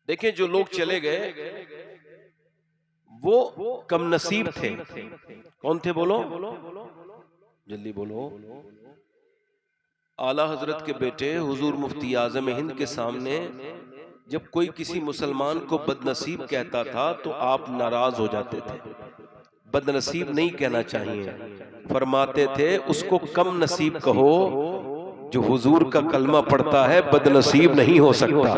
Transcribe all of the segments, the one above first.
देखें जो लोग चले गए वो कम नसीब थे। कौन थे बोलो, जल्दी बोलो। आला हजरत के बेटे हुजूर मुफ्ती आजम हिंद के सामने जब कोई किसी मुसलमान को बदनसीब कहता था तो आप नाराज हो जाते थे। बदनसीब नहीं कहना चाहिए, फरमाते थे उसको कम नसीब कहो, जो हुजूर का कलमा पढ़ता है बदनसीब नहीं हो सकता।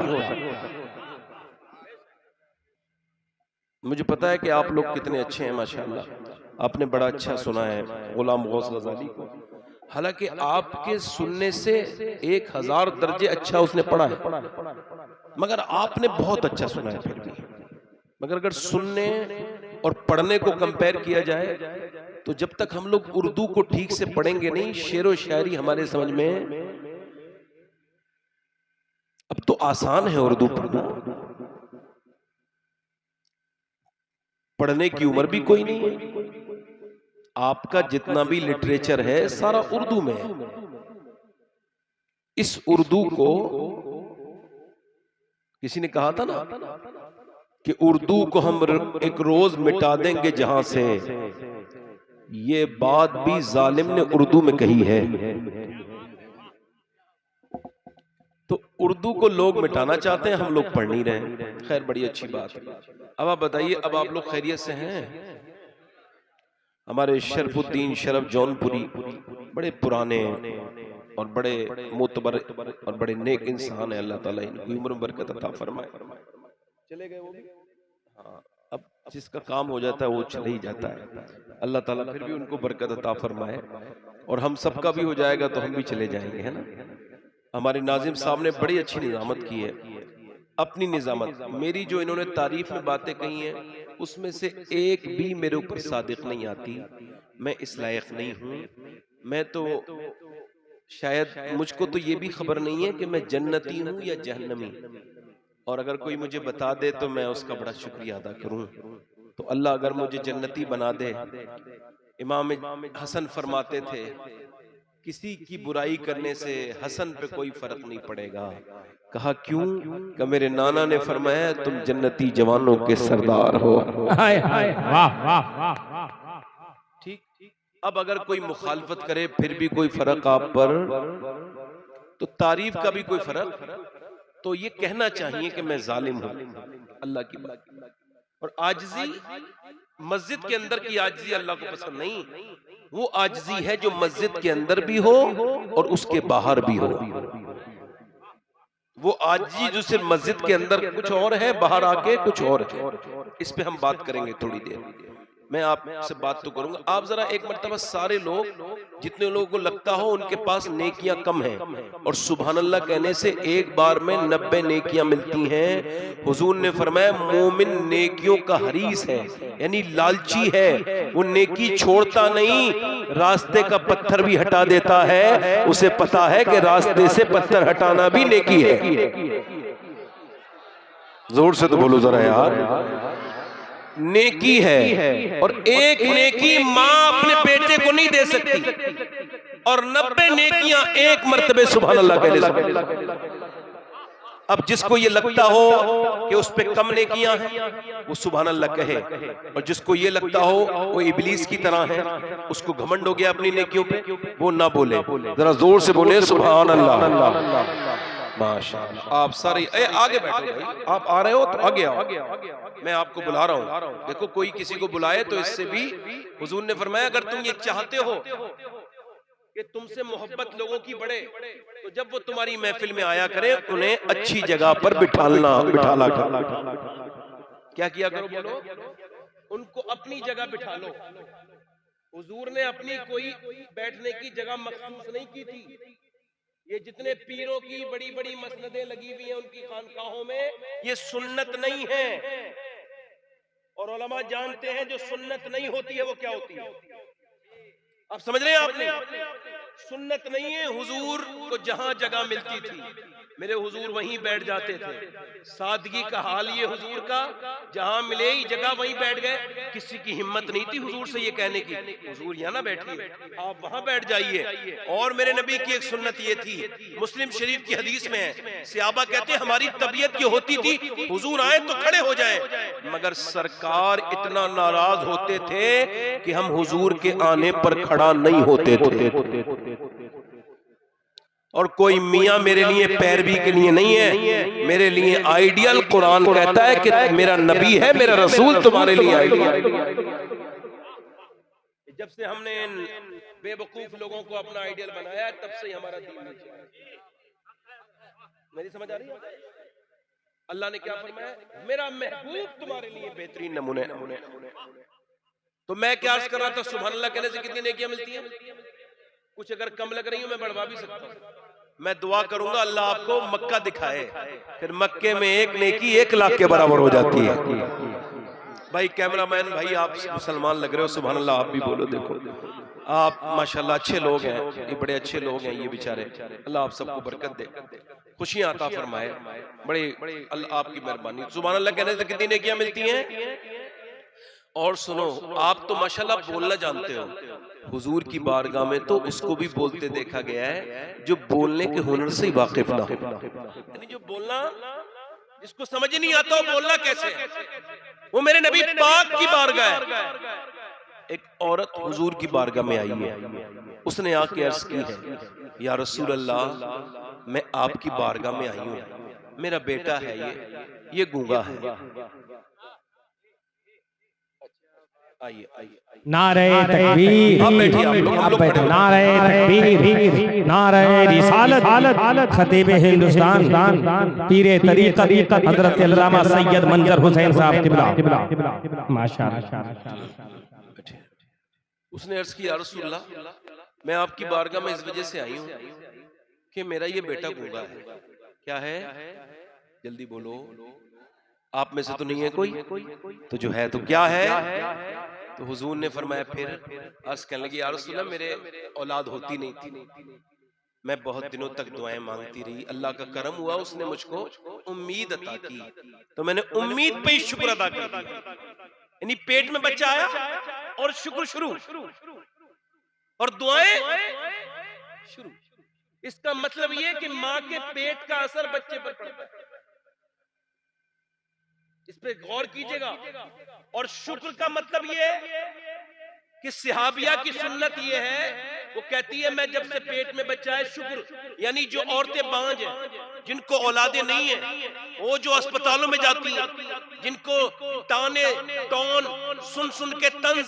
मुझे पता है कि आप लोग कितने अच्छे हैं माशाअल्लाह, आपने बड़ा अच्छा सुना है गुलाम गौस गजाली को। हालांकि आपके सुनने से 1000 दर्जे अच्छा उसने पढ़ा है, मगर आपने बहुत अच्छा सुना है फिर भी। मगर अगर सुनने और पढ़ने को कंपेयर किया जाए तो जब तक हम लोग उर्दू को ठीक से पढ़ेंगे नहीं, शेर व शायरी हमारे समझ में, अब तो आसान है उर्दू पढ़ना, पढ़ने की उम्र भी कोई नहीं है। आपका जितना भी लिटरेचर है सारा उर्दू में है। इस उर्दू को किसी ने कहा था ना कि उर्दू को हम एक रोज मिटा देंगे जहां से, ये बात भी जालिम ने उर्दू में कही है। तो उर्दू को लोग मिटाना चाहते हैं, हम लोग पढ़ नहीं रहे। खैर बड़ी अच्छी बात है। अब आप बताइए, अब आप लोग खैरियत से हैं? हमारे शरफुद्दीन शरफ जौनपुरी बड़े पुराने और बड़े मोतबर और बड़े नेक इंसान है, अल्लाह ताला इनकी उम्र बरकत अता फरमाए। चले गए वो भी, हाँ, अब जिसका काम हो जाता है वो चले ही जाता है, अल्लाह ताला फिर भी उनको बरकत अता फरमाए। और हम सबका भी हो जाएगा तो हम भी चले जाएंगे, है ना। हमारे नाजिम साहब ने बड़ी अच्छी निजामत की है, अपनी निजामत। मेरी जो इन्होंने तारीफ में बातें कही हैं उसमें से एक भी मेरे ऊपर सादिक नहीं आती। मैं इस लायक नहीं हूं। मैं तो शायद, मुझको तो ये भी खबर नहीं है कि मैं जन्नती हूं या जहन्नमी, और अगर कोई मुझे बता दे तो मैं उसका बड़ा शुक्रिया अदा करूं। तो अल्लाह अगर मुझे जन्नती बना दे। इमाम हसन फरमाते थे किसी की बुराई करने से हसन पे कोई फर्क नहीं पड़ेगा। कहा क्यों? कि मेरे नाना ने फरमाया तुम जन्नती जवानों के सरदार हो। हाय हाय वाह वाह वाह। ठीक। अब अगर कोई मुखालफत करे फिर भी कोई फर्क आप पर, तो तारीफ का भी कोई फर्क, तो ये कहना चाहिए कि मैं जालिम हूं। अल्लाह की बात। और आजिजी, मस्जिद के अंदर की आजिजी अल्लाह को पसंद नहीं। वो आजिजी है जो मस्जिद के अंदर भी हो और उसके बाहर भी हो। वो आजिजी जो सिर्फ मस्जिद के अंदर कुछ और है, बाहर आके कुछ और है। इस पे हम बात करेंगे थोड़ी देर। मैं आपसे बात तो करूंगा। आप जरा एक मर्तबा सारे लोग, जितने लोगों को लगता हो उनके पास नेकियां कम हैं, और सुभान अल्लाह कहने से एक बार में 90 नेकियां मिलती हैं। हुजूर ने फरमाया मोमिन नेकियों का हरीस है, यानी लालची है। वो नेकी छोड़ता नहीं, रास्ते का पत्थर भी हटा देता है। उसे पता है कि रास्ते से पत्थर हटाना भी नेकी है। जोर से तो बोलो जरा यार, नेकी है। और एक नेकी माँ अपने बेटे को नहीं दे सकती, और 90 नेकियां एक मर्तबे सुभान अल्लाह कहने से। अब जिसको ये लगता हो कि उस पे कम नेकियां हैं वो सुभान अल्लाह कहे, और जिसको ये लगता हो वो इबलीस की तरह है, उसको घमंड हो गया अपनी नेकियों पे, वो ना बोले। जरा जोर से बोले सुभान अल्लाह। माशाअल्लाह। आप सारे आगे बैठो भाई, आप आ रहे हो तो आगे आओ, मैं आपको बुला रहा हूँ। देखो कोई किसी को बुलाए तो इससे भी, हुजूर ने फरमाया अगर तुम ये चाहते हो कि तुमसे मोहब्बत लोगों की बढ़े, तो जब वो तुम्हारी महफिल में आया करें उन्हें अच्छी जगह पर बिठाला करो। क्या किया करो बोलो? उनको अपनी जगह बिठा लो। हुजूर ने अपनी कोई बैठने की जगह मखसूस नहीं की थी। ये जितने पीरों की बड़ी बड़ी मसनदें लगी हुई हैं उनकी खानकाहों में, ये सुन्नत नहीं है। और उलमा जानते हैं जो सुन्नत नहीं होती है वो क्या होती है। आप समझ रहे हैं? आपने सुन्नत नहीं है, हुजूर को जहां जगह मिलती थी मेरे हुजूर वहीं बैठ जाते थे। सादगी का हाल ये हुजूर का, जहां मिले ही जगह वहीं बैठ गए। किसी की हिम्मत नहीं थी हुजूर से ये कहने की हुजूर यहाँ ना बैठिए, आप वहां बैठ जाइए। और मेरे नबी की एक सुन्नत ये थी, मुस्लिम शरीफ की हदीस में है, सहाबा कहते हैं हमारी तबीयत ये होती थी हुजूर आए तो खड़े हो जाएं, मगर सरकार इतना नाराज होते थे कि हम हुजूर के आने पर खड़ा नहीं होते थे। और कोई मियाँ मेरे लिए पैरवी के लिए नहीं है, मेरे लिए आइडियल कुरान कहता है कि मेरा नबी है, मेरा रसूल तुम्हारे लिए आइडियल। जब से हमने बेवकूफ लोगों को अपना आइडियल बनाया तब से हमारा दीन नीचे आया। मेरी समझ आ रही है? अल्लाह ने क्या फरमाया, मेरा महबूब तुम्हारे लिए बेहतरीन नमूने। तो मैं क्या अर्ज कर रहा था, सुभान अल्लाह कहने से कितनी नेकियां मिलती हैं? कुछ अगर कम लग रही हो मैं बढ़वा भी सकता हूँ। मैं दुआ करूंगा अल्लाह आपको मक्का दिखाए, फिर मक्के में एक नेकी 1 लाख के बराबर हो जाती है। भाई कैमरामैन भाई आप मुसलमान लग रहे हो, सुभान अल्लाह आप भी बोलो। देखो आप माशाल्लाह अच्छे लोग हैं, ये बड़े अच्छे लोग हैं ये बेचारे। अल्लाह आप सबको बरकत दे, खुशियां अता फरमाए, बड़े अल्लाह आपकी मेहरबानी। सुभान अल्लाह कहने से कितनी नेकियां मिलती हैं। और सुनो, आप तो माशाल्लाह बोलना जानते हो, हुजूर की बारगाह में तो उसको भी बोलते देखा गया है जो बोलने के हुनर से वाकिफ ना हो, यानी जो बोलना जिसको समझ ही नहीं आता वो बोलना कैसे है। वो मेरे नबी पाक की बारगाह है। एक औरत हुजूर की बारगाह में आई है, उसने आके अर्ज की है, या रसूल अल्लाह मैं आपकी बारगाह में आई हूँ, मेरा बेटा है ये गूंगा है। आइए आइए, नारे तकबीर, आप बैठे, नारे तकबीर, नारे रिसालत, खतीब हिंदुस्तान, पीरे तरीक़त हज़रत अल्लामा सैयद मंजर हुसैन साहब क़िबला, माशाअल्लाह। उसने अर्ज किया, रसूल अल्लाह मैं आपकी बारगाह में इस वजह से आई हूँ कि मेरा ये बेटा गूंगा है। क्या है? जल्दी बोलो, आप में से तो नहीं है कोई, तो जो है तो क्या है? तो हुजूर ने फरमाया, फिर अर्ज करने लगी, या रसूल अल्लाह मेरे औलाद होती नहीं थी, मैं बहुत दिनों तक दुआएं मांगती रही, अल्लाह का करम हुआ उसने मुझको उम्मीद अता की, तो मैंने उम्मीद पे ही शुक्र अदा कर दिया। यानी पेट में बच्चा आया और शुक्र शुरू और दुआएं शुरू। इसका मतलब ये कि माँ के पेट का असर बच्चे पर पड़ता है, इस पे गौर कीजिएगा। और शुक्र का मतलब ये कि सहाबिया की सुन्नत ये है, वो कहती है मैं जब से पेट में बच्चा है शुक्र, यानी जो औरतें बांझ हैं, जिनको औलादे नहीं है, वो जो अस्पतालों में जाती हैं, जिनको ताने टोन सुन सुन के तंज,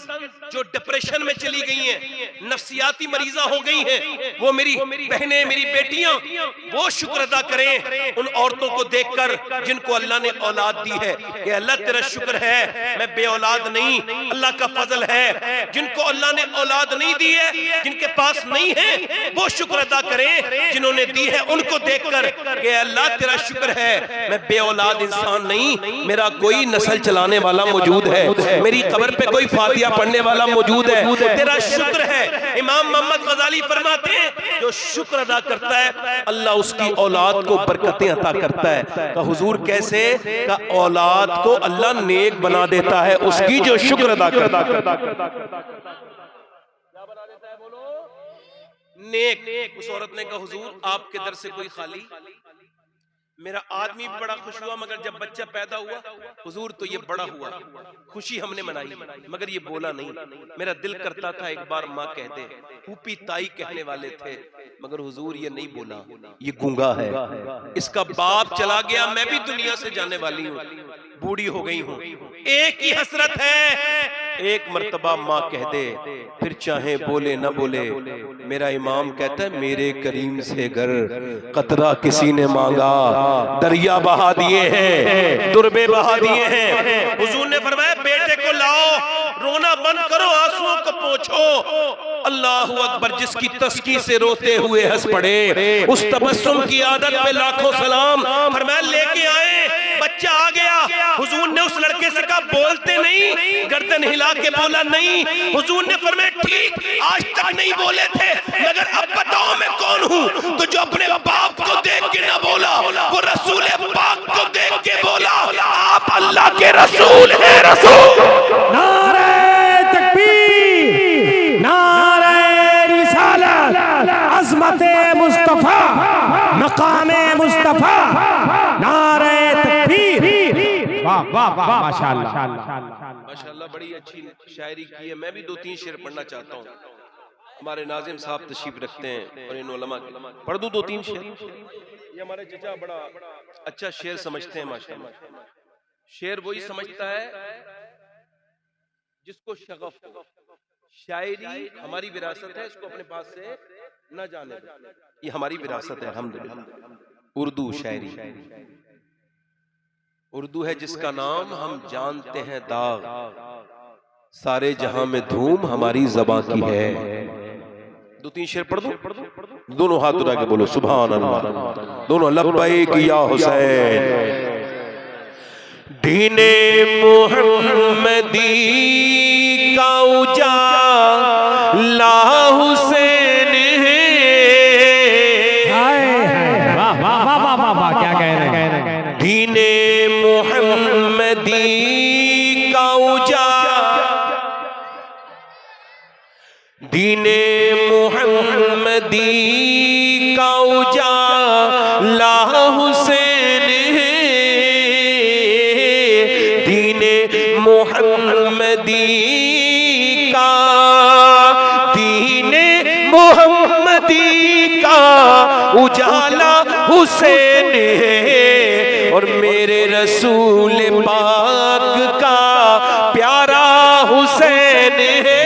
जो डिप्रेशन में चली गई हैं, नफ्सियाती मरीजा हो गई हैं, वो मेरी बहनें, मेरी बेटियां, वो शुक्र अदा करें उन औरतों को देखकर जिनको अल्लाह ने औलाद दी है कि अल्लाह तेरा शुक्र है मैं बे औलाद नहीं, अल्लाह का फजल है। जिनको अल्लाह ने औलाद नहीं दी है, जिनके पास नहीं है, वो शुक्र अदा करें, जिन्होंने दी है उनको देखकर कि अल्लाह तेरा शुक्र है मैं बे औलाद इंसान नहीं, मेरा कोई नस्ल चलाने वाला मौजूद है, मेरी कब्र पे कोई फातिहा पढ़ने वाला मौजूद है, तेरा शुक्र है। इमाम मोहम्मद गजाली फरमाते हैं जो शुक्र अदा करता है अल्लाह उसकी औलाद को बरकतें अता करता है। तो हुजूर कैसे का औलाद को अल्लाह नेक बना देता है, उसकी जो शुक्र अदा करता है। क्या बना देता है बोलो? नेक। उस औरत ने कहा हुजूर आपके दर से कोई खाली, मेरा आदमी भी बड़ा खुश हुआ, मगर जब बच्चा पैदा हुआ हुजूर तो ये बड़ा हुआ, खुशी हमने मनाई, मगर ये बोला नहीं। मेरा दिल करता था एक बार माँ कह दे, फूफी ताई कहने वाले थे, मगर हुजूर ये नहीं बोला, ये गूंगा है, इसका बाप चला गया, मैं भी दुनिया से जाने वाली हूँ, बूढ़ी हो गई हूँ, एक ही हसरत है एक मर्तबा माँ कह दे, फिर चाहे बोले न बोले। मेरा इमाम कहता है मेरे करीम से घर कतरा किसी ने मांगा, दरिया बहा दिए हैं, दुर्बे बहा दिए हैं। हुजूर ने फरमाया बेटे को लाओ, रोना बंद करो, आंसुओं को पोंछो। अल्लाहु अकबर, जिसकी तस्की से रोते हुए हंस पड़े, उस तबस्सुम की आदत पे लाखों सलाम। फरमाया लेके आए, बच्चा आ गया। हुजूर ने उस लड़के से कहा बोलते नहीं, गर्दन हिला के बोला नहीं। हुजूर ने फरमाया ठीक, आज तक नहीं बोले थे, मगर अब बताओ मैं कौन हूँ। तो जो अपने बाप को देख के ना बोला, वो रसूल पाक को देख के बोला आप अल्लाह के रसूल हैं। रसूल नारे तकबीर, नारे रिसालत, अज़मते मुस्तफा, मकामे मुस्तफा, नारे तकबीर। वाह वाह वाह, माशाअल्लाह माशाअल्लाह, बड़ी अच्छी शायरी की है। मैं भी 2-3 शेर पढ़ना चाहता हूँ। हमारे नाजिम साहब तशरीफ रखते हैं और इन उलमा के, पढ़ दूं 2-3 शेर। ये हमारे चचा बड़ा अच्छा शेर समझते हैं माशाअल्लाह। शेर वही समझता है जिसको शगफ हो। शायरी हमारी विरासत है, इसको अपने पास से न जाने दो। ये हमारी विरासत है अल्हम्दुलिल्लाह। उर्दू शायरी, उर्दू है जिसका नाम हम जानते हैं दाग, सारे जहां में धूम हमारी ज़बां की है। 2-3 शेर पढ़ दो, दोनों हाथ उठा के बोलो सुभान अल्लाह, दोनों लब्बैक या हुसैन। दीने मुहम्मदी का उजाला हुसैन है। वाह वाह वाह वाह वाह, क्या कह रहे हैं। दीने मुहम्मदी का उजाला, दीने मुहम्मदी का उजाला हुसैन है। दीने मुहम्मदी का, दीने मुहम्मदी का उजाला हुसैन है। और मेरे रसूल पाक का प्यारा हुसैन है।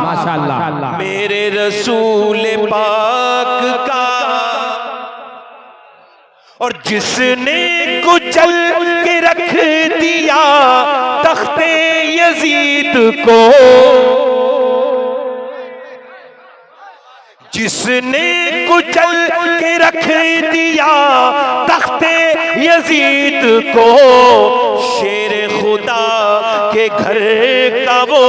माशाअल्लाह, मेरे रसूल पाक का। और जिसने कुचल के रख दिया तख्ते यजीद को, जिसने कुचल के रख दिया तख्ते यजीद को, शेर खुदा के घर का वो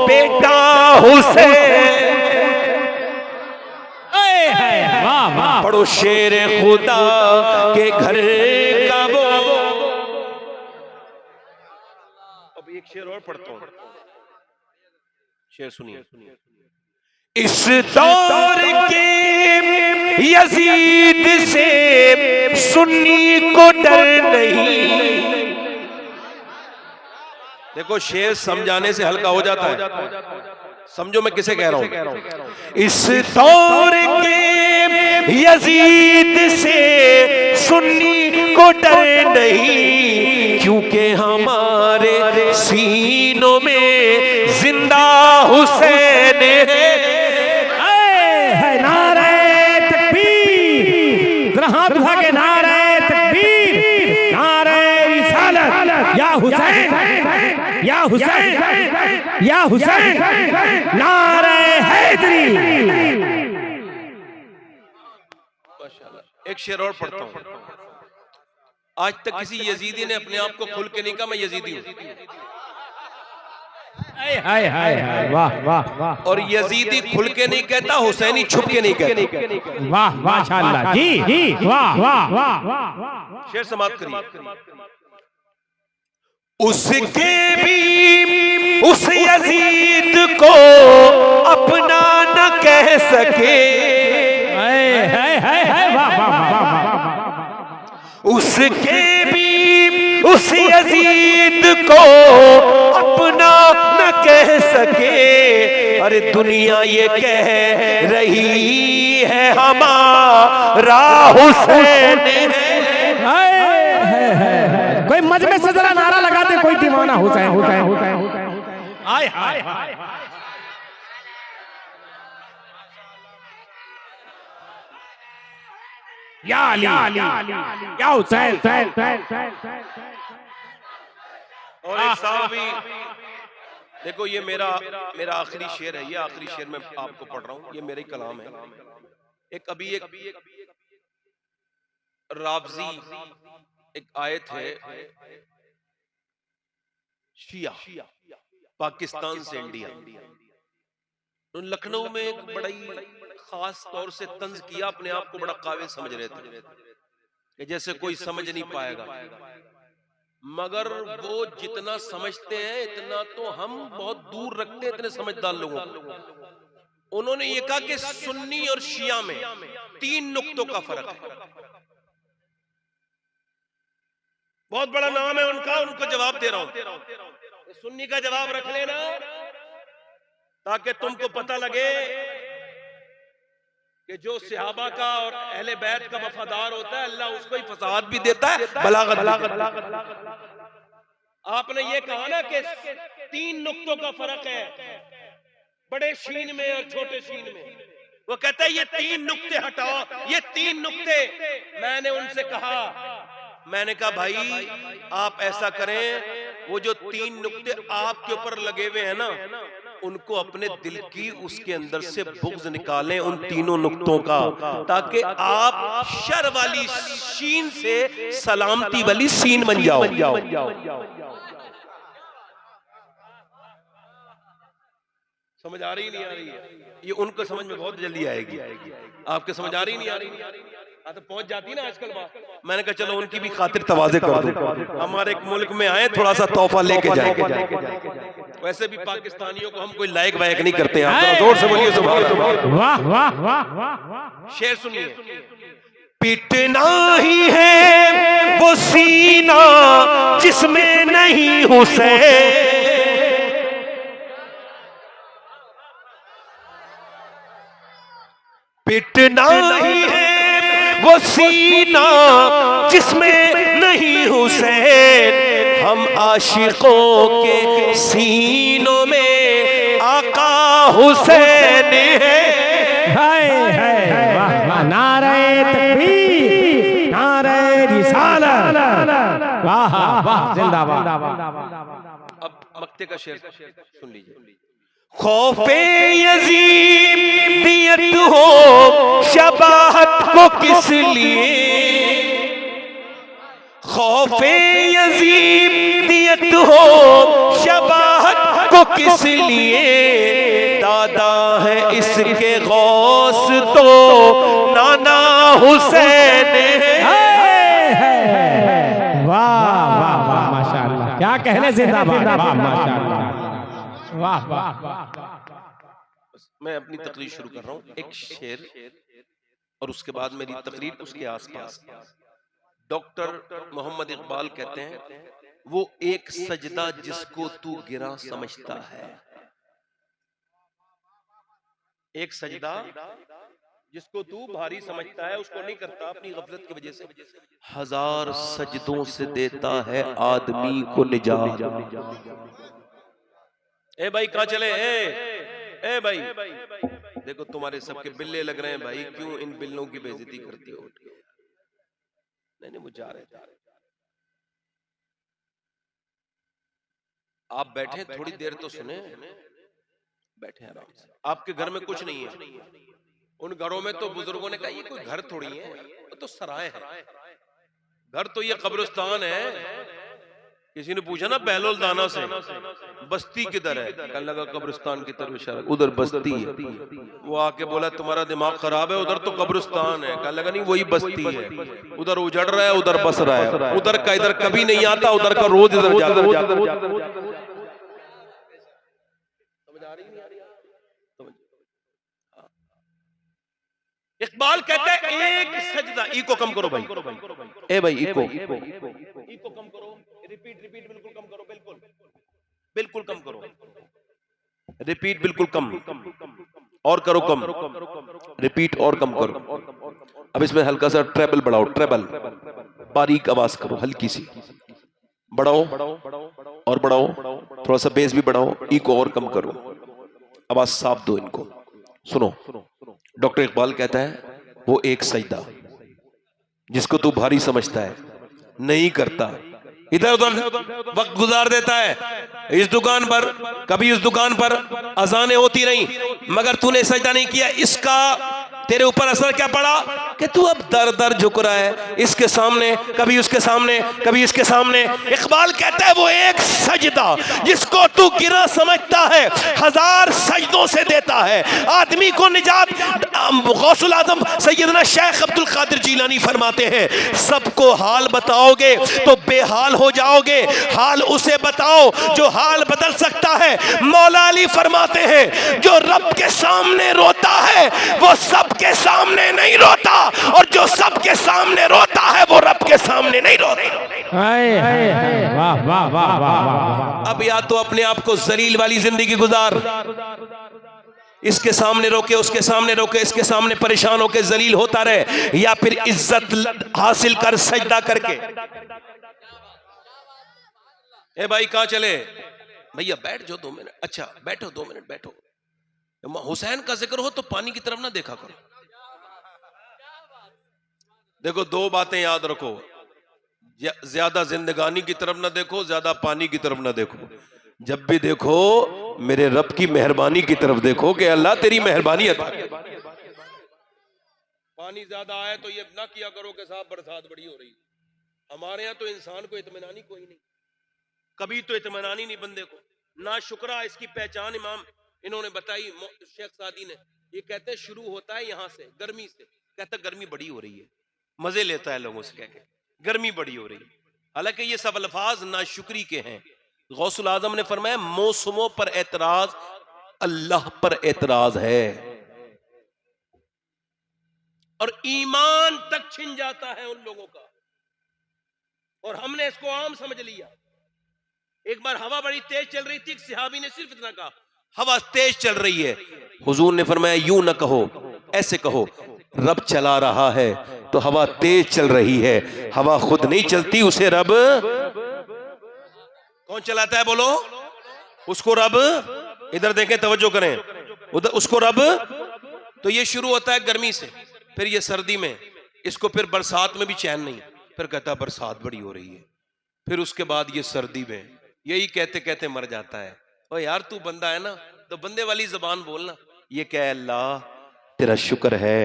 बेटा हुसैन। वाह वाह, पढ़ो शेर खुदा के घर का वो। अब एक शेर और पढ़ता हूं, शेर सुनिए। इस दौर के यजीद से सुन्नी को डर नहीं। देखो शेर समझाने से हल्का हो जाता है, समझो मैं किसे कह रहा हूं। इस दौर के यजीद से सुन्नी को डर नहीं, क्योंकि हमारे सीनों में जिंदा हुसैन है। नारे तकबीर, जरा हाथ उठा के नारे तकबीर, नारे रिसालत, या हुसैन या हुसैन या हुसैन, नारे हैदरी। एक शेर और पढ़ता हूं। आज तक किसी यजीदी ने अपने आप को खुल के नहीं कहा मैं यजीदी हूं। हाय हाय हाय, वाह वाह वाह। और और यजीदी खुल के नहीं कहता, हुसैनी छुप के नहीं कहता। वाह माशाअल्लाह, जी जी, वाह वाह वाह। शेर समाप्त करिए। उसके भी उस यजीद को अपना न कह सके, वाह वाह वाह। उसके भी उस यजीद को अपना न कह सके। अरे दुनिया ये कह रही है हमारा हुसैन है। कोई मजमे से जरा नारा लगा दे, कोई दीवाना हुसैन हुसैन हुसैन। हाय हाय हाय, या अली या हुसैन। और एक साहबी, देखो ये मेरा आखिरी शेर है, ये आखिरी शेर मैं आपको पढ़ रहा हूँ, ये मेरा ही कलाम है। एक अभी एक राबजी एक आयत है, शिया, पाकिस्तान से इंडिया। लखनऊ में एक बड़ा ही खास तौर से तंज किया, अपने आप को बड़ा काबिल समझ रहे थे कि जैसे कोई समझ नहीं पाएगा, मगर वो जितना समझते हैं इतना तो हम बहुत दूर रखते हैं, इतने समझदार लोगों को। उन्होंने ये कहा कि सुन्नी और शिया में 3 नुक्तों का फर्क है। बहुत बड़ा नाम है उनका, उनको जवाब दे रहा हूं। सुन्नी का जवाब रख लेना ताकि तुमको पता लगे कि जो सहाबा का और अहले बैत का वफादार होता है, अल्लाह उसको ही फसाद भी देता है, बलागत। आपने ये कहा ना कि 3 नुक्तों का फर्क है, बड़े शीन में और छोटे शीन में। वो कहता है ये 3 नुक्ते हटाओ, ये 3 नुक्ते। मैंने उनसे कहा, मैंने कहा भाई आप ऐसा करें, वो जो 3 नुक्ते आपके ऊपर लगे हुए हैं ना, उनको अपने दिल की उसके अंदर से बुग़्ज़ निकालें उन 3 नुक्तों का, ताकि आप शर वाली शीन से सलामती वाली सीन बन जाओ। समझ आ रही नहीं आ रही है? ये उनको समझ में बहुत जल्दी आएगी, आपके समझ आ रही नहीं आ रही? तो पहुंच जाती है ना आजकल बात। मैंने कहा चलो उनकी भी खातिर तवाज़े कर दूं, हमारे एक मुल्क में आए, थोड़ा सा तोहफा लेके जाएंगे। वैसे भी पाकिस्तानियों को हम कोई लायक वायक नहीं करते हैं। आप जोर से बोलिए सुभान अल्लाह। वाह वाह वाह वाह। शेर सुनिए। पिटना ही है वो सीना जिसमें नहीं हुसैन, पिटना ही है वो सीना जिसमें नहीं हुसैन, हम आशिकों के सीनों में आका हुसैन है। हाय हाय वाह वाह। नारे तकबीर, नारे रिसालत, वाह वाह, जिंदाबाद। अब मक्ते का शेर सुन लीजिए। खौफे यजीदियत हो शबाहत को किस लिए, खौफे यजीदियत हो शबाहत को किस लिए, दादा है इसके गौस तो नाना हुसैन है। वाह वाह वाह, माशाअल्लाह, क्या कहने, जिंदाबाद, वाह माशाअल्लाह, वाह वाह। मैं अपनी तकरीर शुरू कर रहा हूँ, एक शेर और उसके बाद मेरी तकरीर उसके आसपास। डॉक्टर मोहम्मद इकबाल कहते हैं, वो एक सजदा जिसको तू गिरा समझता है, एक सजदा जिसको तू भारी समझता है उसको नहीं करता अपनी गफलत की वजह से, 1000 सजदों से देता है आदमी को निजात। ए भाई कहाँ चले? ए भाई देखो तुम्हारे सबके बिल्ले लग रहे हैं भाई, क्यों इन बिल्लों की बेइज्जती करती हो? नहीं मुझे जा रहे थे। आप बैठे थोड़ी देर तो सुने, बैठे आराम से। आपके घर में कुछ नहीं है, उन घरों में तो बुजुर्गों ने कहा ये कोई घर थोड़ी है, तो सराय है। घर तो ये कब्रिस्तान है। किसी ने पूछा ना बहलोल दाना से बस्ती किधर है, कहने लगा कब्रिस्तान की तरफ इशारा, उधर बस्ती है। वो आके बोला तुम्हारा दिमाग खराब है, उधर तो कब्रिस्तान है। कहने लगा नहीं वही बस्ती है, उधर उजड़ रहा है, उधर बस रहा है, उधर का इधर कभी नहीं आता, उधर का रोज इधर जाता। इकबाल कहते हैं एक सजदा, ई को कम करो भाई, ए भाई ई को कम करो, रिपीट बिल्कुल कम करो, बिल्कुल कम करो, रिपीट बिल्कुल कम और करो, कम रिपीट और कम करो। अब इसमें हल्का सा ट्रेबल बढ़ाओ, ट्रेबल बारीक आवाज करो, हल्की सी बढ़ाओ और बढ़ाओ, थोड़ा सा बेस भी बढ़ाओ, ई को और कम करो, आवाज साफ दो इनको। सुनो, डॉक्टर इकबाल कहता है वो एक सजदा जिसको तू भारी समझता है नहीं करता, इधर उधर वक्त गुजार देता है। इस दुकान पर कभी, इस दुकान पर अजानें होती रही मगर तूने सजदा नहीं किया, इसका तेरे ऊपर असर क्या पड़ा कि तू अब दर दर झुक रहा है, इसके सामने कभी उसके सामने कभी इसके सामने। इकबाल कहता है वो एक सजदा जिसको तू गिरा समझता है, हजार सजदों से देता है आदमी को निजात। गौसुल आजम सैयदना शेख अब्दुल कादिर जीलानी फरमाते हैं, सबको हाल बताओगे तो बेहाल हो जाओगे, हाल उसे बताओ जो हाल बदल सकता है। मौला अली फरमाते हैं, जो रब के सामने रोता है वो सबके सामने नहीं रोता, और जो सबके सामने रोता है वो रब के सामने नहीं रोता। वाह वाह वाह वाह। अब या तो अपने आप को जलील वाली जिंदगी गुजार, इसके सामने रोके उसके सामने रोके, इसके सामने परेशान होके जलील होता रहे, या फिर इज्जत हासिल कर सजदा करके। ए भाई कहां चले भैया, बैठ जाओ 2 मिनट। अच्छा बैठो 2 मिनट बैठो। हुसैन का जिक्र हो तो पानी की तरफ ना देखा करो। देखो 2 बातें याद रखो, ज्यादा जिंदगानी की तरफ ना देखो, ज्यादा पानी की तरफ ना देखो। जब भी देखो मेरे रब की मेहरबानी की तरफ देखो कि अल्लाह तेरी मेहरबानी अता कर। पानी ज्यादा आए तो ये ना किया करो कि साहब बरसात बड़ी हो रही है। हमारे यहाँ तो इंसान को इत्मीनान ही कोई नहीं, कभी तो इत्मीनान ही नहीं बंदे को। ना शुक्रा इसकी पहचान इमाम इन्होंने बताई शेख सादी ने। ये कहते हैं शुरू होता है यहाँ से, गर्मी से। कहता गर्मी बड़ी हो रही है, मजे लेता है लोगों से कह के गर्मी बड़ी हो रही है। हालांकि ये सब अल्फाज नाशुक्री के हैं। गौसुल आजम ने फरमाया मौसमों पर एतराज अल्लाह पर एतराज है, और ईमान तक छिन जाता है उन लोगों का, और हमने इसको आम समझ लिया। एक बार हवा बड़ी तेज चल रही थी, सहाबी ने सिर्फ इतना कहा हवा तेज चल रही है। हुजूर ने फरमाया यूं न कहो, ऐसे कहो रब चला रहा है तो हवा तेज चल रही है, हवा खुद नहीं चलती, उसे रब कौन चलाता है बोलो? उसको रब, इधर देखें तवज्जो करें, उधर उसको रब। तो ये शुरू होता है गर्मी से, फिर ये सर्दी में, इसको फिर बरसात में भी चैन नहीं, फिर कहता है बरसात बड़ी हो रही है, फिर उसके बाद ये सर्दी में, यही कहते कहते मर जाता है। ओ यार तू बंदा है ना तो बंदे वाली जबान बोलना। ये क्या अल्लाह तेरा शुक्र है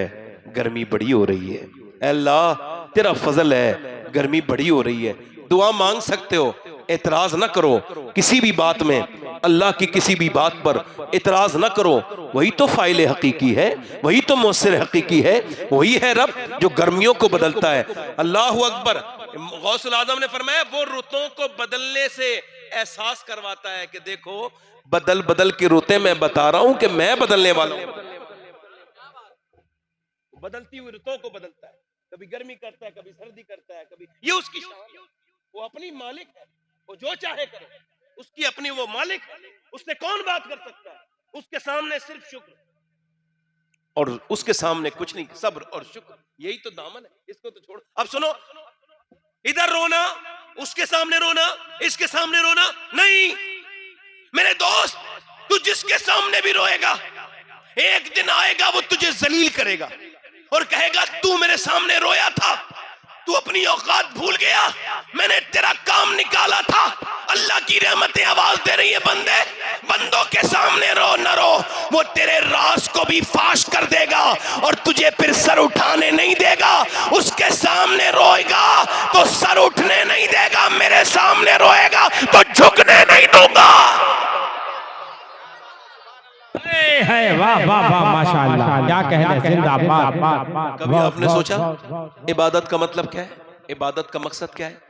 गर्मी बड़ी हो रही है, अल्लाह तेरा फजल है गर्मी बड़ी हो रही है। दुआ मांग सकते हो, एतराज ना करो किसी भी बात में, अल्लाह की किसी भी बात पर एतराज ना करो। वही तो फाइल हकीकी है, वही तो मौसर हकीकी है, वही है रब जो गर्मियों को बदलता है। अल्लाह अकबर। गौसुल आजम ने फरमाया वो रुतों को बदलने से एहसास करवाता है कि देखो बदल बदल के रुते मैं बता रहा हूं कि मैं बदलने वाला हूं। बदलती हुई रुतों को बदलता है, कभी गर्मी करता है कभी सर्दी करता है, कभी ये उसकी शान, वो अपनी मालिक है, वो जो चाहे करे, उसकी अपनी वो मालिक है, उससे कौन बात कर सकता है? उसके सामने सिर्फ शुक्र और उसके सामने कुछ नहीं, सब्र और शुक्र, यही तो दामन है, इसको तो छोड़ो। अब सुनो, इधर रोना, उसके सामने रोना, इसके सामने रोना नहीं। मेरे दोस्त, तू जिसके सामने भी रोएगा एक दिन आएगा वो तुझे जलील करेगा और कहेगा तू मेरे सामने रोया था, तू अपनी औकात भूल गया, मैंने तेरा काम निकाला था। अल्लाह की रहमतें आवाज दे रही है, बंदे बंदों के सामने रो न रो, वो तेरे राज को भी फाश कर देगा और तुझे फिर सर उठाने नहीं देगा। उसके सामने रोएगा तो सर उठने नहीं देगा, मेरे सामने रोएगा तो झुकने नहीं दूंगा। है वाह वाह वाह माशाअल्लाह, क्या कहने, जिंदाबाद। कभी आपने सोचा इबादत का मतलब क्या है, इबादत का मकसद क्या है?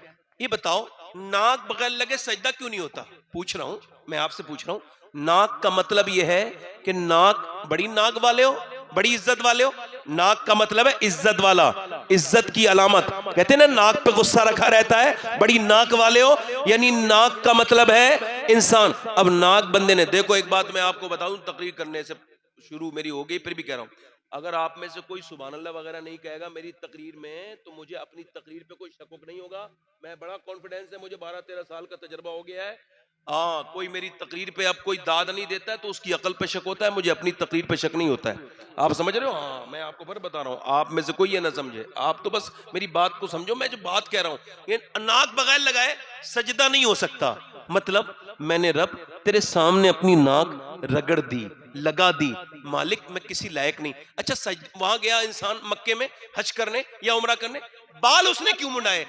ये बताओ, नाक बगैर लगे सजदा क्यों नहीं होता? पूछ रहा हूं, मैं आपसे पूछ रहा हूं। नाक का मतलब यह है कि नाक, बड़ी नाक वाले हो, बड़ी इज्जत वाले हो। नाक का मतलब है इज्जत वाला, इज्जत की अलामत। कहते हैं ना नाक पे गुस्सा रखा रहता है, बड़ी नाक वाले हो, यानी नाक का मतलब है इंसान। अब नाक बंदे ने, देखो एक बात मैं आपको बताऊं, तकरीर करने से शुरू मेरी हो गई, फिर भी कह रहा हूं, अगर आप में से कोई सुभान अल्लाह वगैरह नहीं कहेगा मेरी तकरीर में, तो मुझे अपनी तकरीर पे कोई शक नहीं होगा। मैं बड़ा कॉन्फिडेंस है, मुझे 12-13 साल का तजर्बा हो गया है। हाँ, कोई मेरी तकरीर पे अब कोई दाद नहीं देता है तो उसकी अकल पे शक होता है, मुझे अपनी तकरीर पे शक नहीं होता है। आप समझ रहे हो? हाँ, मैं आपको फिर बता रहा हूँ, आप में से कोई ये ना समझे, आप तो बस मेरी बात को समझो। मैं जो बात कह रहा हूँ, ये नाक बगैर लगाए सजदा नहीं हो सकता। मतलब मैंने रब तेरे सामने अपनी नाक रगड़ दी, लगा दी, मालिक मैं किसी लायक नहीं। अच्छा, वहां गया इंसान मक्के में हज करने या उमरा करने, बाल उसने क्यों मुंडाए?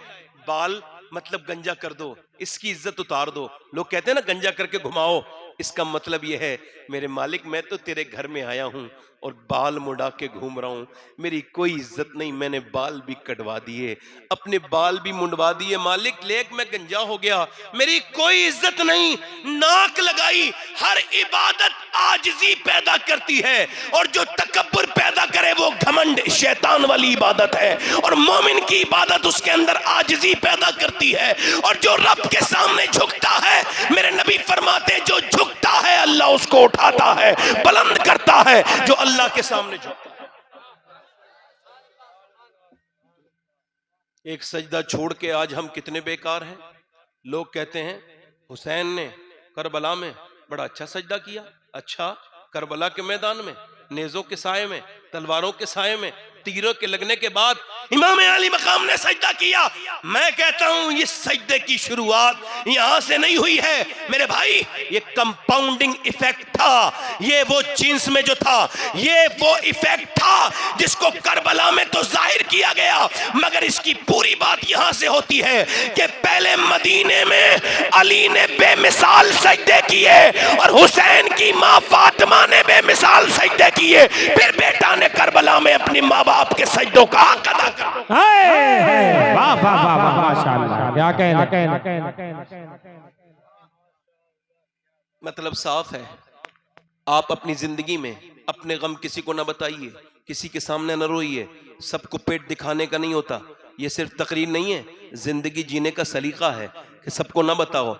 बाल मतलब गंजा कर दो, इसकी इज्जत उतार दो। लोग कहते हैं ना गंजा करके घुमाओ, इसका मतलब यह है मेरे मालिक मैं तो तेरे घर में आया हूं और बाल मुड़ा के घूम रहा हूं, मेरी कोई इज्जत नहीं, मैंने बाल भी कटवा दिए, अपने बाल भी मुंडवा दिए मालिक, लेक मैं गंजा हो गया, मेरी कोई इज्जत नहीं। नाक लगाई, हर इबादत आजिजी पैदा करती है, और जो तकब्बुर पैदा करे वो घमंड शैतान वाली इबादत है, और मोमिन की इबादत उसके अंदर आजिजी पैदा करती है। और जो रब के सामने झुकता है, मेरे नबी फरमाते हैं जो झुकता है अल्लाह उसको उठाता है, बुलंद करता है जो अल्लाह के सामने झुकता है। एक सजदा छोड़ के आज हम कितने बेकार हैं। लोग कहते हैं हुसैन ने करबला में बड़ा अच्छा सजदा किया। अच्छा, करबला के मैदान में, नेज़ों के साए में, तलवारों के साए में, तीरों के लगने के बाद इमाम अली मकाम ने सजदा किया। मैं कहता हूं ये सजदे की शुरुआत यहां से नहीं हुई है मेरे भाई, ये कंपाउंडिंग इफेक्ट था। ये वो जीन्स में जो था, ये वो इफेक्ट था जिसको करबला में तो जाहिर किया गया, मगर इसकी पूरी बात यहां से होती है कि पहले मदीने में अली ने बेमिसाल सजदे किए और हुसैन की मां फातिमा ने बेमिसाल सजदे किए, फिर बेटा ने करबला में अपनी माँ बाप के सजदों का हक अदा कर। वाह वाह वाह वाह माशाअल्लाह, क्या कहना। मतलब साफ है, आप अपनी जिंदगी में अपने गम किसी को ना बताइए, किसी के सामने न रोइए। सबको पेट दिखाने का नहीं होता, ये सिर्फ तकरीर नहीं है, जिंदगी जीने का सलीका है कि सबको ना बताओ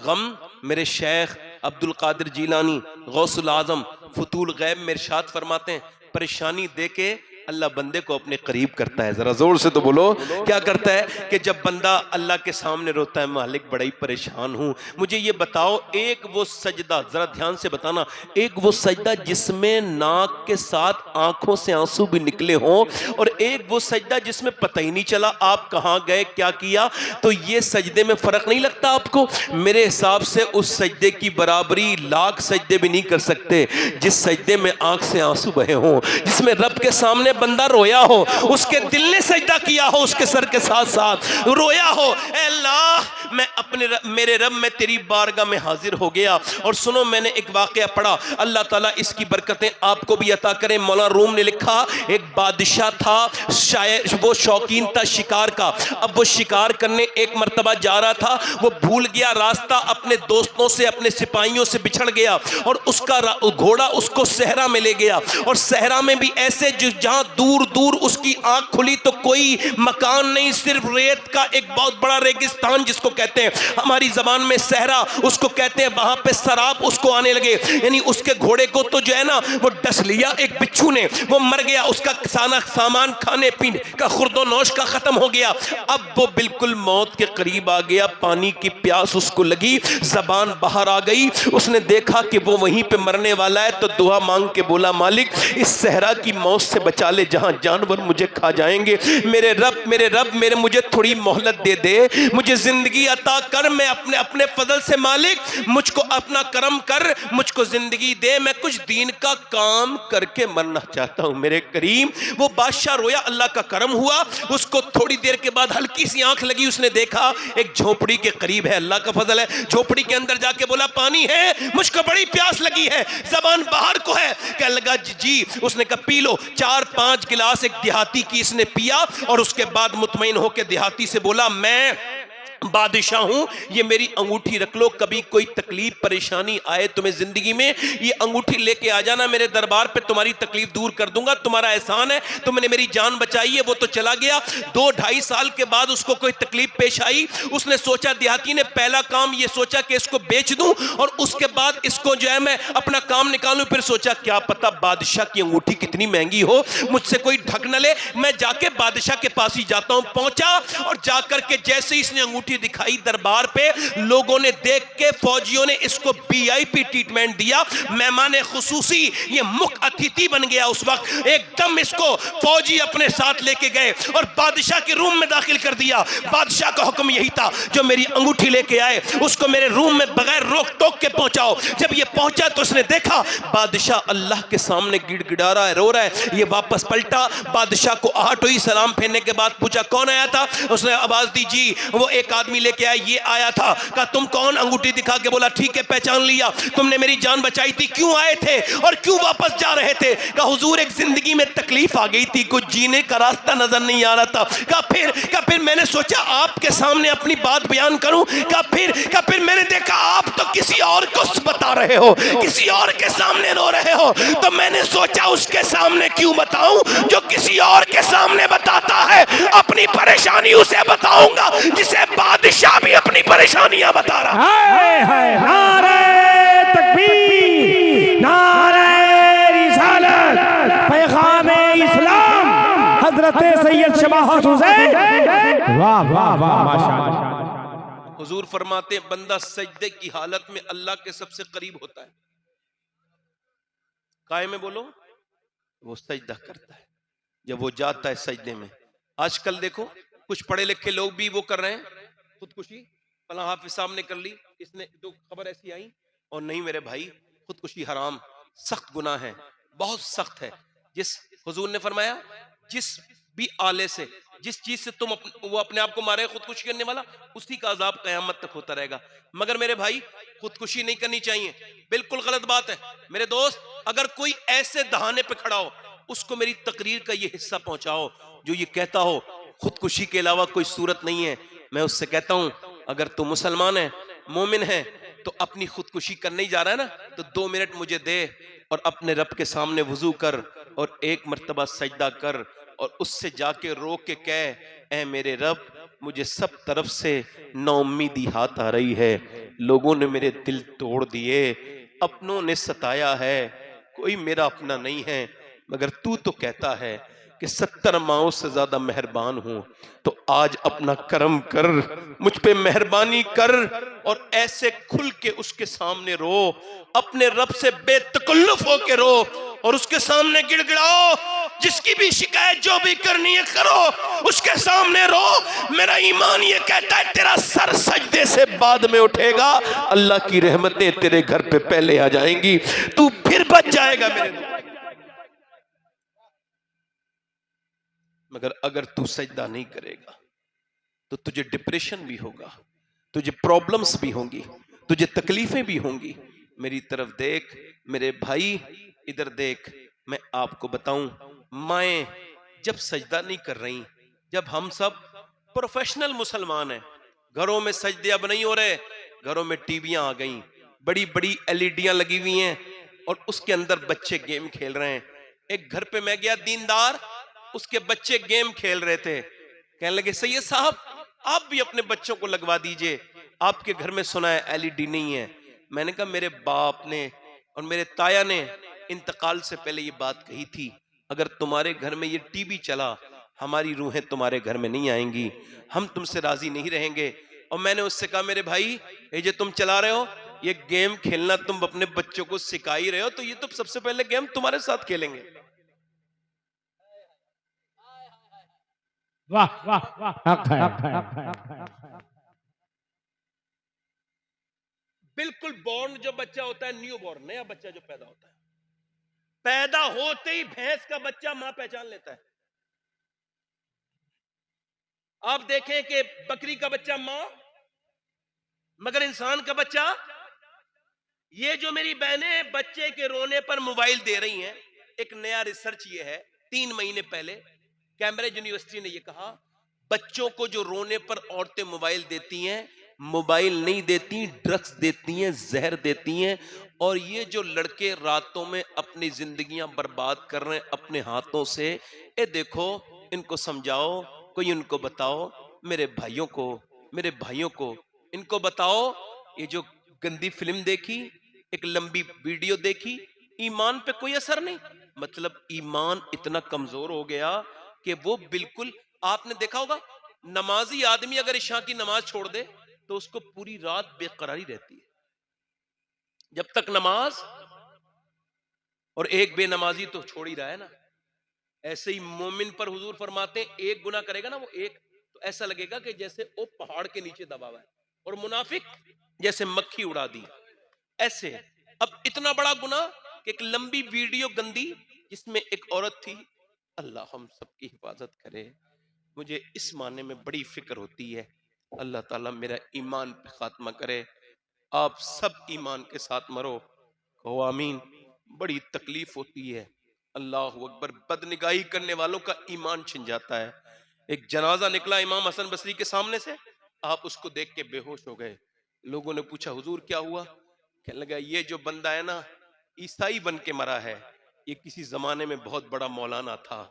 गम। मेरे शेख अब्दुल कादिर जीलानी गौसुल आजम फतूल गैब में इरशाद फरमाते हैं, परेशानी देके अल्लाह बंदे को अपने करीब करता है। जरा जोर से तो बोलो, क्या करता है कि जब बंदा अल्लाह के सामने रोता है, मालिक बड़ा ही परेशान हूं, मुझे ये बताओ एक वो सजदा, जरा ध्यान से बताना, एक वो सजदा जिसमें नाक के साथ आंखों से आंसू भी निकले हों, और एक वो सजदा जिसमें पता ही नहीं चला आप कहां गए, क्या किया। तो ये सजदे में फर्क नहीं लगता आपको? मेरे हिसाब से उस सजदे की बराबरी लाख सजदे भी नहीं कर सकते जिस सजदे में आंख से आंसू बहे हों, जिसमें रब के सामने बंदा रोया हो, उसके दिल ने सजदा किया हो, उसके सर के साथ साथ रोया हो, ऐ अल्लाह मैं अपने मेरे रब में तेरी बारगाह में हाजिर हो गया। और सुनो, मैंने एक वाकया पढ़ा, अल्लाह ताला इसकी बरकतें आपको भी अता करें। मौला रूम ने लिखा, एक बादशाह था, शायर, वो शौकीन था शिकार का। अब वो शिकार करने एक मर्तबा जा रहा था, वो भूल गया रास्ता, अपने दोस्तों से, अपने सिपाहियों से बिछड़ गया, और उसका घोड़ा उसको सहरा में ले गया। और सहरा में भी ऐसे जहां दूर दूर उसकी आंख खुली तो कोई मकान नहीं, सिर्फ रेत का एक बहुत बड़ा रेगिस्तान जिसको कहते हैं हमारी जबान में सहरा, उसको कहते हैं। वहां पे शराब उसको आने लगे, यानी उसके घोड़े को तो जो है ना वो डस लिया एक बिच्छू ने, वो मर गया, उसका सामान खाने पीने का खुर्दोनोश का खत्म हो गया। अब वो बिल्कुल मौत के करीब आ गया, पानी की प्यास उसको लगी, जबान बाहर आ गई, उसने देखा कि वो वहीं पे मरने वाला है, तो दुआ मांग के बोला, मालिक इस सहरा की मौत से बचा ले जहां जानवर मुझे खा जाएंगे। मेरे रब मुझे थोड़ी मोहलत दे दे, मुझे जिंदगी अता कर, मैं अपने फजल से मालिक मुझको अपना करम कर, मुझको जिंदगी दे, मैं कुछ दीन का काम करके मरना चाहता हूं मेरे करीम। वो बादशाह रोया, अल्लाह का करम हुआ, उसको थोड़ी देर के बाद हल्की सी आंख लगी, उसने देखा एक झोपड़ी के करीब है, अल्लाह का फजल है, झोपड़ी के अंदर जाके बोला, पानी है, मुझको बड़ी प्यास लगी है, जबान बाहर को है। क्या लगा जी? उसने कहा पी लो। 4-5 गिलास एक देहाती की इसने पिया, और उसके बाद मुतमईन होकर देहाती से बोला, मैं बादशाह हूं, ये मेरी अंगूठी रख लो, कभी कोई तकलीफ परेशानी आए तुम्हें जिंदगी में, ये अंगूठी लेके आ जाना, मेरे दरबार पे तुम्हारी तकलीफ दूर कर दूंगा, तुम्हारा एहसान है, तुमने मेरी जान बचाई है। वो तो चला गया। 2-2.5 साल के बाद उसको कोई तकलीफ पेश आई, उसने सोचा, देहाती ने पहला काम ये सोचा कि इसको बेच दूं और उसके बाद इसको जो है मैं अपना काम निकालूं। फिर सोचा क्या पता बादशाह की अंगूठी कितनी महंगी हो, मुझसे कोई ठग न ले, मैं जाके बादशाह के पास ही जाता हूं। पहुंचा और जाकर के जैसे ही इसने अंगूठी अंगूठी दिखाई दरबार पे, लोगों ने देख के, फौजियों ने इसको वीआईपी ट्रीटमेंट दिया, मेहमान खुसूसी, ये मुख्य अतिथि बन गया। उस वक्त एकदम इसको फौजी अपने साथ लेके गए और बादशाह के रूम में दाखिल कर दिया। बादशाह का हुक्म यही था, जो मेरी अंगूठी लेके आए उसको मेरे रूम में बगैर रोक टोक के पहुंचाओ। जब ये पहुंचा तो उसने देखा बादशाह अल्लाह के सामने गिड़गिड़ा रहा है, रो रहा है। ये वापस पलटा, बादशाह को आहट हुई, सलाम फेरने के बाद पूछा कौन आया था? उसने आवाज दी, जी वो एक आदमी लेके आया, ये आया था। कहा तुम कौन? अंगूठी दिखा के बोला ठीक है पहचान लिया, तुमने मेरी जान बचाई थी, क्यों आए थे और क्यों वापस जा रहे थे? कहा हुजूर एक जिंदगी में तकलीफ आ गई थी, कुछ जीने का रास्ता नजर नहीं आ रहा था। कहा फिर मैंने सोचा आपके सामने अपनी बात बयान करूं। कहा फिर मैंने देखा आप तो किसी और को बता रहे हो, किसी और के सामने रो रहे हो, तो मैंने सोचा उसके सामने क्यों बताऊं जो किसी और के सामने बताता है। अपनी परेशानी उसे बताऊंगा जिसे बादशाह भी अपनी परेशानियां बता रहा है। नारे तकबीर, नारे रिसालत, पैगामे इस्लाम, हजरत सैयद शबाह हुसैन। वाह वाह वाह माशाअल्लाह। हुजूर फरमाते हैं बंदा सजदे की हालत में अल्लाह के सबसे करीब होता है। काये में बोलो, वो सजदा करता है जब वो जाता है सजदे में। आजकल देखो कुछ पढ़े लिखे लोग भी वो कर रहे हैं खुदकुशी। फला हाफिज साहब ने कर ली, इसने तो खबर ऐसी आई। और नहीं मेरे भाई, खुदकुशी हराम, सख्त गुनाह है, बहुत सख्त है। जिस हुजूर ने फरमाया जिस भी आले से, जिस चीज से तुम वो अपने आप को मारे, खुदकुशी करने वाला, उसी का अजाब कयामत तक होता रहेगा। मगर मेरे भाई खुदकुशी नहीं करनी चाहिए, बिल्कुल गलत बात है। मेरे दोस्त, अगर कोई ऐसे दहाने पे खड़ा हो, उसको मेरी तकरीर का ये हिस्सा पहुंचाओ जो ये कहता हो खुदकुशी के अलावा कोई सूरत नहीं है। मैं उससे कहता हूं अगर तू मुसलमान है, मोमिन है, तो अपनी खुदकुशी करने ही जा रहा है ना, तो 2 मिनट मुझे दे और अपने रब के सामने वुजू कर और 1 मर्तबा सजदा कर और उससे जाके रो के कह, ऐ मेरे रब मुझे सब तरफ से नाउम्मीदी हाथ आ रही है, लोगों ने मेरे दिल तोड़ दिए, अपनों ने सताया है, कोई मेरा अपना नहीं है, मगर तू तो कहता है कि 70 माओं से ज्यादा मेहरबान हूं, तो आज अपना करम कर, मुझ पे मेहरबानी कर और ऐसे खुल के उसके सामने रो, अपने रब से बेतकल्लुफ होके रो और उसके सामने गिड़गिड़ाओ। जिसकी भी शिकायत जो भी करनी है करो, उसके सामने रो। मेरा ईमान ये कहता है तेरा सर सजदे से बाद में उठेगा, अल्लाह की रहमतें तेरे घर पे पहले आ जाएंगी, तू फिर बच जाएगा मेरे। मगर अगर तू सजदा नहीं करेगा तो तुझे डिप्रेशन भी होगा, तुझे प्रॉब्लम्स भी होंगी, तुझे तकलीफें भी होंगी। मेरी तरफ देख मेरे भाई, इधर देख, मैं आपको बताऊं, माएं जब सजदा नहीं कर रही, जब हम सब प्रोफेशनल मुसलमान हैं, घरों में सजदे अब नहीं हो रहे, घरों में टीवियां आ गई, बड़ी बड़ी एलईडियां लगी हुई हैं और उसके अंदर बच्चे गेम खेल रहे हैं। एक घर पे मैं गया दीनदार, उसके बच्चे गेम खेल रहे थे, कहने लगे सैयद साहब आप भी अपने बच्चों को लगवा दीजिए, आपके घर में सुना है एलईडी नहीं है। मैंने कहा मेरे बाप ने और मेरे ताया ने इंतकाल से पहले ये बात कही थी, अगर तुम्हारे घर में ये टीवी चला, हमारी रूहें तुम्हारे घर में नहीं आएंगी, हम तुमसे राजी नहीं रहेंगे। और मैंने उससे कहा मेरे भाई ये जो तुम चला रहे हो, ये गेम खेलना तुम अपने बच्चों को सिखा ही रहे हो, तो ये तो सबसे पहले गेम तुम्हारे साथ खेलेंगे। वाह वाह वाह। बिल्कुल बॉर्न जो बच्चा होता है, न्यू बॉर्न, नया बच्चा जो पैदा होता है, पैदा होते ही भैंस का बच्चा मां पहचान लेता है। आप देखें कि बकरी का बच्चा मां, मगर इंसान का बच्चा, ये जो मेरी बहनें बच्चे के रोने पर मोबाइल दे रही हैं, एक नया रिसर्च ये है, 3 महीने पहले कैम्ब्रिज यूनिवर्सिटी ने ये कहा, बच्चों को जो रोने पर औरतें मोबाइल देती हैं, मोबाइल नहीं देती, ड्रग्स देती हैं, जहर देती हैं। और ये जो लड़के रातों में अपनी जिंदगियां बर्बाद कर रहे हैं अपने हाथों से, ये देखो इनको समझाओ, कोई उनको बताओ, मेरे भाइयों को इनको बताओ, ये जो गंदी फिल्म देखी, एक लंबी वीडियो देखी, ईमान पे कोई असर नहीं। मतलब ईमान इतना कमजोर हो गया कि वो बिल्कुल, आपने देखा होगा नमाजी आदमी अगर इशा की नमाज छोड़ दे तो उसको पूरी रात बेकरारी रहती है जब तक नमाज, और एक बेनमाजी तो छोड़ ही रहा है ना। ऐसे ही मोमिन पर हुजूर फरमाते हैं एक गुनाह करेगा ना वो एक, तो ऐसा लगेगा कि जैसे वो पहाड़ के नीचे दबा हुआ है, और मुनाफिक जैसे मक्खी उड़ा दी। ऐसे अब इतना बड़ा गुनाह कि एक लंबी वीडियो गंदी जिसमें एक औरत थी, अल्लाह हम सबकी हिफाजत करे। मुझे इस माने में बड़ी फिक्र होती है, अल्लाह ताला मेरा ईमान पे खात्मा करे, आप सब ईमान के साथ मरो, कहो आमीन। बड़ी तकलीफ होती है, अल्लाह अकबर, बदनिगाही करने वालों का ईमान छिन जाता है। एक जनाजा निकला इमाम हसन बसरी के सामने से, आप उसको देख के बेहोश हो गए। लोगों ने पूछा हुजूर क्या हुआ? कहने लगा ये जो बंदा है ना ईसाई बन के मरा है, ये किसी जमाने में बहुत बड़ा मौलाना था।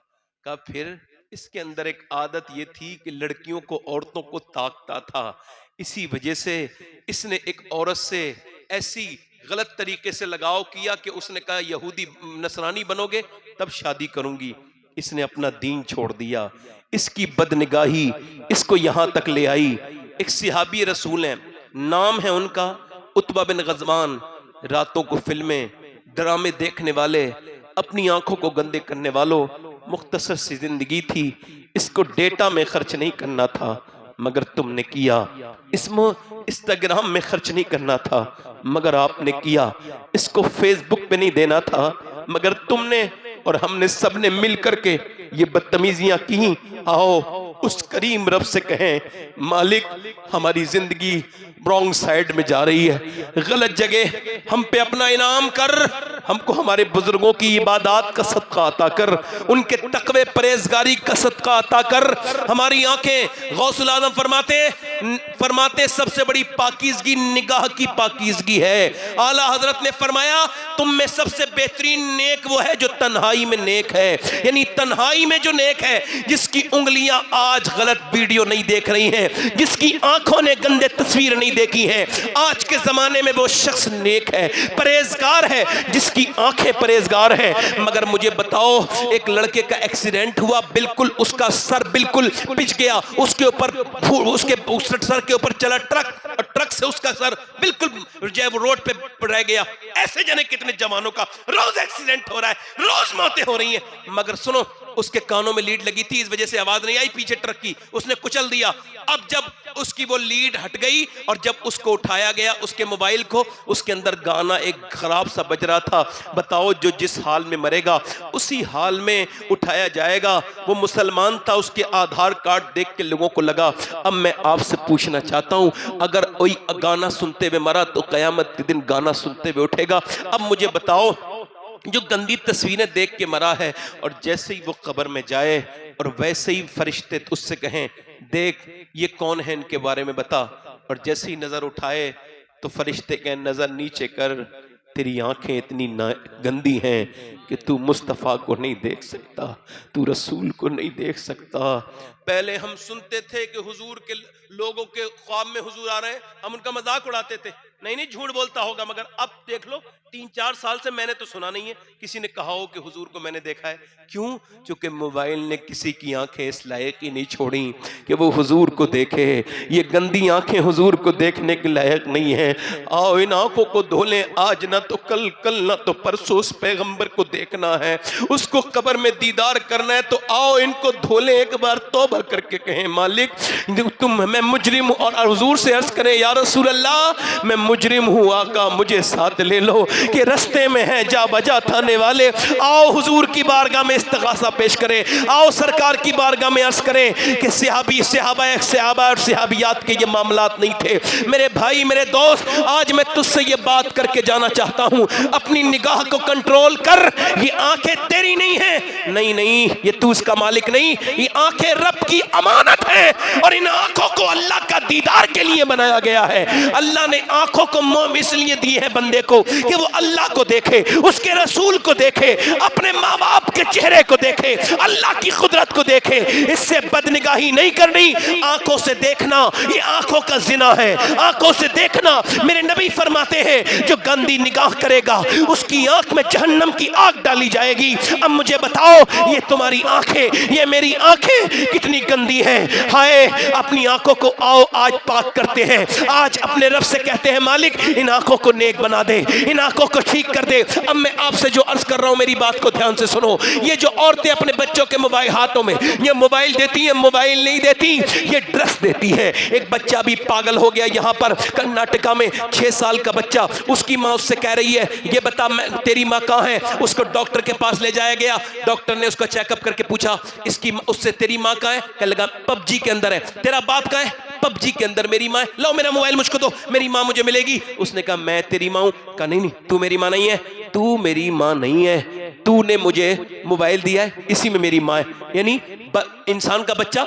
कहा फिर? इसके अंदर एक आदत ये थी कि लड़कियों को, औरतों को ताकता था, इसी वजह से इसने एक औरत से ऐसी गलत तरीके से लगाव किया कि उसने कहा यहूदी नसरानी बनोगे तब शादी करूंगी। इसने अपना दीन छोड़ दिया। इसकी बदनिगाही इसको यहां तक ले आई। एक सिहाबी रसूल हैं, नाम है उनका उतबा बिन गजवान। रातों को फिल्में ड्रामे देखने वाले, अपनी आंखों को गंदे करने वालों, मुख्तसर सी जिंदगी थी, इसको डेटा में खर्च नहीं करना था मगर तुमने किया। इसमें इंस्टाग्राम में खर्च नहीं करना था मगर आपने किया। इसको फेसबुक पे नहीं देना था मगर तुमने और हमने सबने मिल करके ये बदतमीजियां की। आओ उस करीम रब से कहें, मालिक हमारी जिंदगी रॉन्ग साइड में जा रही है, गलत जगह, हम पे अपना इनाम कर, हमको हमारे बुजुर्गों की इबादत का सदका अता कर, उनके तकवे परहेजगारी का सदका अता कर। हमारी आंखें, गौसुल आजम फरमाते सबसे बड़ी पाकीज़गी निगाह की पाकीज़गी है। आला हजरत ने फरमाया तुम में सबसे बेहतरीन नेक वो है जो तन्हाई में नेक है, यानी तन्हाई में जो नेक है, जिसकी उंगलियां आज गलत वीडियो नहीं देख रही हैं, जिसकी आंखों ने गंदे तस्वीर नहीं देखी है। आज के जमाने में वो शख्स नेक है, परहेजगार है, जिसकी आंखें परहेजगार है। मगर मुझे बताओ, एक लड़के का एक्सीडेंट हुआ, बिल्कुल उसका सर बिल्कुल पिच गया, उसके ऊपर उसके सर के ऊपर चला ट्रक और ट्रक से उसका सर बिल्कुल जो है वो रोड पे रह गया। ऐसे जाने कितने जवानों का रोज एक्सीडेंट हो रहा है, रोज मौतें हो रही हैं। मगर सुनो, उसके कानों में लीड लगी थी, इस वजह से आवाज नहीं आई पीछे ट्रक की, उसने कुचल दिया। अब जब उसकी वो लीड हट गई और जब उसको उठाया गया, उसके मोबाइल को, उसके अंदर गाना एक खराब सा बज रहा था। बताओ, जो जिस हाल में मरेगा उसी हाल में उठाया जाएगा। वो मुसलमान था, उसके आधार कार्ड देख के लोगों को लगा। अब मैं आपसे पूछना चाहता हूं, अगर कोई गाना सुनते हुए मरा तो कयामत के दिन गाना सुनते हुए उठेगा। अब मुझे बताओ, जो गंदी तस्वीरें देख के मरा है और जैसे ही वो कब्र में जाए और वैसे ही फरिश्ते उससे कहें देख ये कौन है, इनके बारे में बता, और जैसे ही नजर उठाए तो फरिश्ते कहें नजर नीचे कर, तेरी आंखें इतनी गंदी हैं कि तू मुस्तफ़ा को नहीं देख सकता, तू रसूल को नहीं देख सकता। पहले हम सुनते थे कि हुजूर के लोगों के ख्वाब में हुजूर आ रहे हैं, हम उनका मजाक उड़ाते थे, नहीं झूठ बोलता होगा। मगर अब देख लो, 3-4 साल से मैंने तो सुना नहीं है किसी ने कहा हो कि हुजूर को मैंने देखा है। क्यों? क्योंकि मोबाइल ने किसी की आंखें इस लायक ही नहीं छोड़ी कि वो हुजूर को देखे। ये गंदी आंखें हुजूर को देखने के लायक नहीं है। आओ इन आंखों को धो लें, आज ना तो कल, कल ना तो परसों उस पैगंबर को देखना है, उसको कब्र में दीदार करना है। तो आओ इनको धो लें, एक बार तौबा करके कहें मालिक तुम, मैं मुजरिम हूं, और हुजूर से अर्ज करें या रसूल अल्लाह मैं मुजरिम हूं, आका मुझे साथ ले लो कि रस्ते में है जा बजा थाने वाले। आओ हुजूर की बारगाह में इस्तिगासा पेश करें, आओ सरकार की बारगाह में अर्ज करें कि सहाबा और सहाबियात के ये मामलात नहीं थे। मेरे भाई, मेरे दोस्त, आज मैं तुझसे ये बात करके जाना चाहता हूं, अपनी निगाह को कंट्रोल कर। ये आंखें तेरी नहीं है, नहीं ये तू इसका मालिक नहीं, ये आंखें रब की अमानत है और इन आंखों को अल्लाह का दीदार के लिए बनाया गया है। अल्लाह ने आंखों को इसलिए दी है बंदे को कि वो अल्लाह को देखे, उसके रसूल को देखे, अपने माँ बाप के चेहरे को देखे, अल्लाह की कुदरत को देखे। इससे बदनिगाही नहीं करनी। आंखों से देखना ये आंखों का जिना है, आंखों से देखना। मेरे नबी फरमाते हैं जो गंदी निगाह निकाह करेगा उसकी आंख में जहन्नम की आग डाली जाएगी। अब मुझे बताओ ये तुम्हारी आंखें, ये मेरी आंखें कितनी गंदी हैं। हाय, अपनी आंखों को आओ आज पाक करते हैं। आज अपने रब से कहते हैं मालिक इन आंखों को नेक बना दे, इन आंखों को ठीक कर दे। अब मैं आपसे जो अर्ज कर रहा हूं मेरी बात को ध्यान से सुनो। ये जो औरतें अपने बच्चों के मोबाइल हाथों में ये मोबाइल देती हैं, मोबाइल नहीं देती, ये ड्रेस देती है। एक बच्चा भी पागल हो गया यहाँ पर कर्नाटका में, 6 साल का बच्चा, उसकी माँ उससे कह रही है ये बता तेरी माँ कहाँ है। उसको डॉक्टर के पास ले जाया गया, डॉक्टर ने उसका चेकअप करके पूछा इसकी उससे तेरी माँ कहाँ है, कहने लगा पबजी के अंदर है। तेरा बाप कहाँ है, पबजी के अंदर। मेरी माँ, लो मेरा मोबाइल मुझको दो, मेरी माँ मुझे मिलेगी। उसने कहा मैं तेरी माँ हूं। कहा नहीं नहीं, तू मेरी माँ नहीं है, तू मेरी माँ नहीं है, तूने मुझे मोबाइल दिया है, इसी में मेरी माँ है। यानी इंसान का बच्चा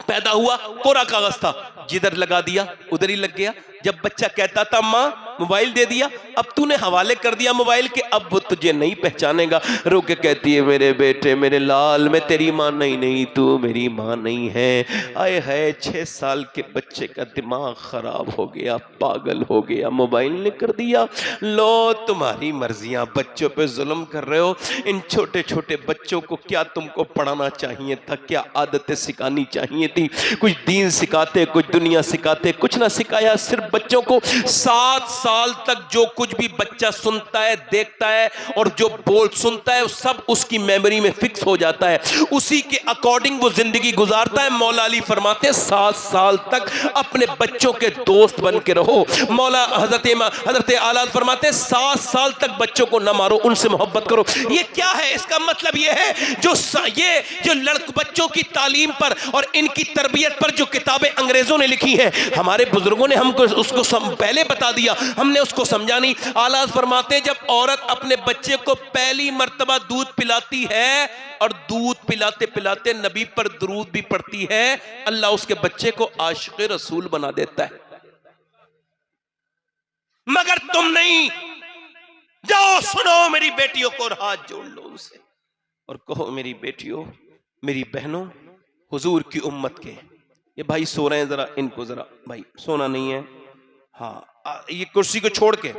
पैदा हुआ कोरा कागज था, जिधर लगा दिया उधर ही लग गया। जब बच्चा कहता था माँ मोबाइल दे दिया, अब तूने हवाले कर दिया मोबाइल के, अब वो तुझे नहीं पहचानेगा। रो के कहती है मेरे बेटे मेरे लाल, मैं तेरी माँ नहीं, नहीं तू मेरी माँ नहीं है। आए है 6 साल के बच्चे का दिमाग खराब हो गया, पागल हो गया, मोबाइल ने कर दिया। लो तुम्हारी मर्जियां, बच्चों पे जुल्म कर रहे हो। इन छोटे छोटे बच्चों को क्या तुमको पढ़ाना चाहिए था, क्या आदतें सिखानी चाहिए थी? कुछ दीन सिखाते, कुछ दुनिया सिखाते, कुछ ना सिखाया। सिर्फ बच्चों को 7 साल तक जो कुछ भी बच्चा सुनता है, देखता है और जो बोल सुनता है सब उसकी मेमोरी में फिक्स हो जाता है, उसी के अकॉर्डिंग वो जिंदगी गुजारता है। मौला अली फरमाते 7 साल तक अपने बच्चों के दोस्त बन के रहो। मौला हजरत आला फरमाते 7 साल तक बच्चों को न मारो, उनसे मोहब्बत करो। ये क्या है? इसका मतलब ये है जो बच्चों की तालीम पर और इनकी तरबियत पर जो किताबें अंग्रेजों ने लिखी हैं, हमारे बुजुर्गों ने हमको उसको पहले बता दिया, हमने उसको समझा नहीं। आला फरमाते जब औरत अपने बच्चे को पहली मर्तबा दूध पिलाती है और दूध पिलाते पिलाते नबी पर दुरूद भी पढ़ती है, अल्लाह उसके बच्चे को आशिक़ रसूल बना देता है। मगर तुम नहीं। जाओ सुनो मेरी बेटियों को और हाथ जोड़ लो उनसे और कहो मेरी बेटियों, मेरी बहनों, हुजूर की उम्मत के ये भाई सो रहे हैं, जरा इनको जरा भाई सोना नहीं है। हाँ, ये कुर्सी को छोड़ के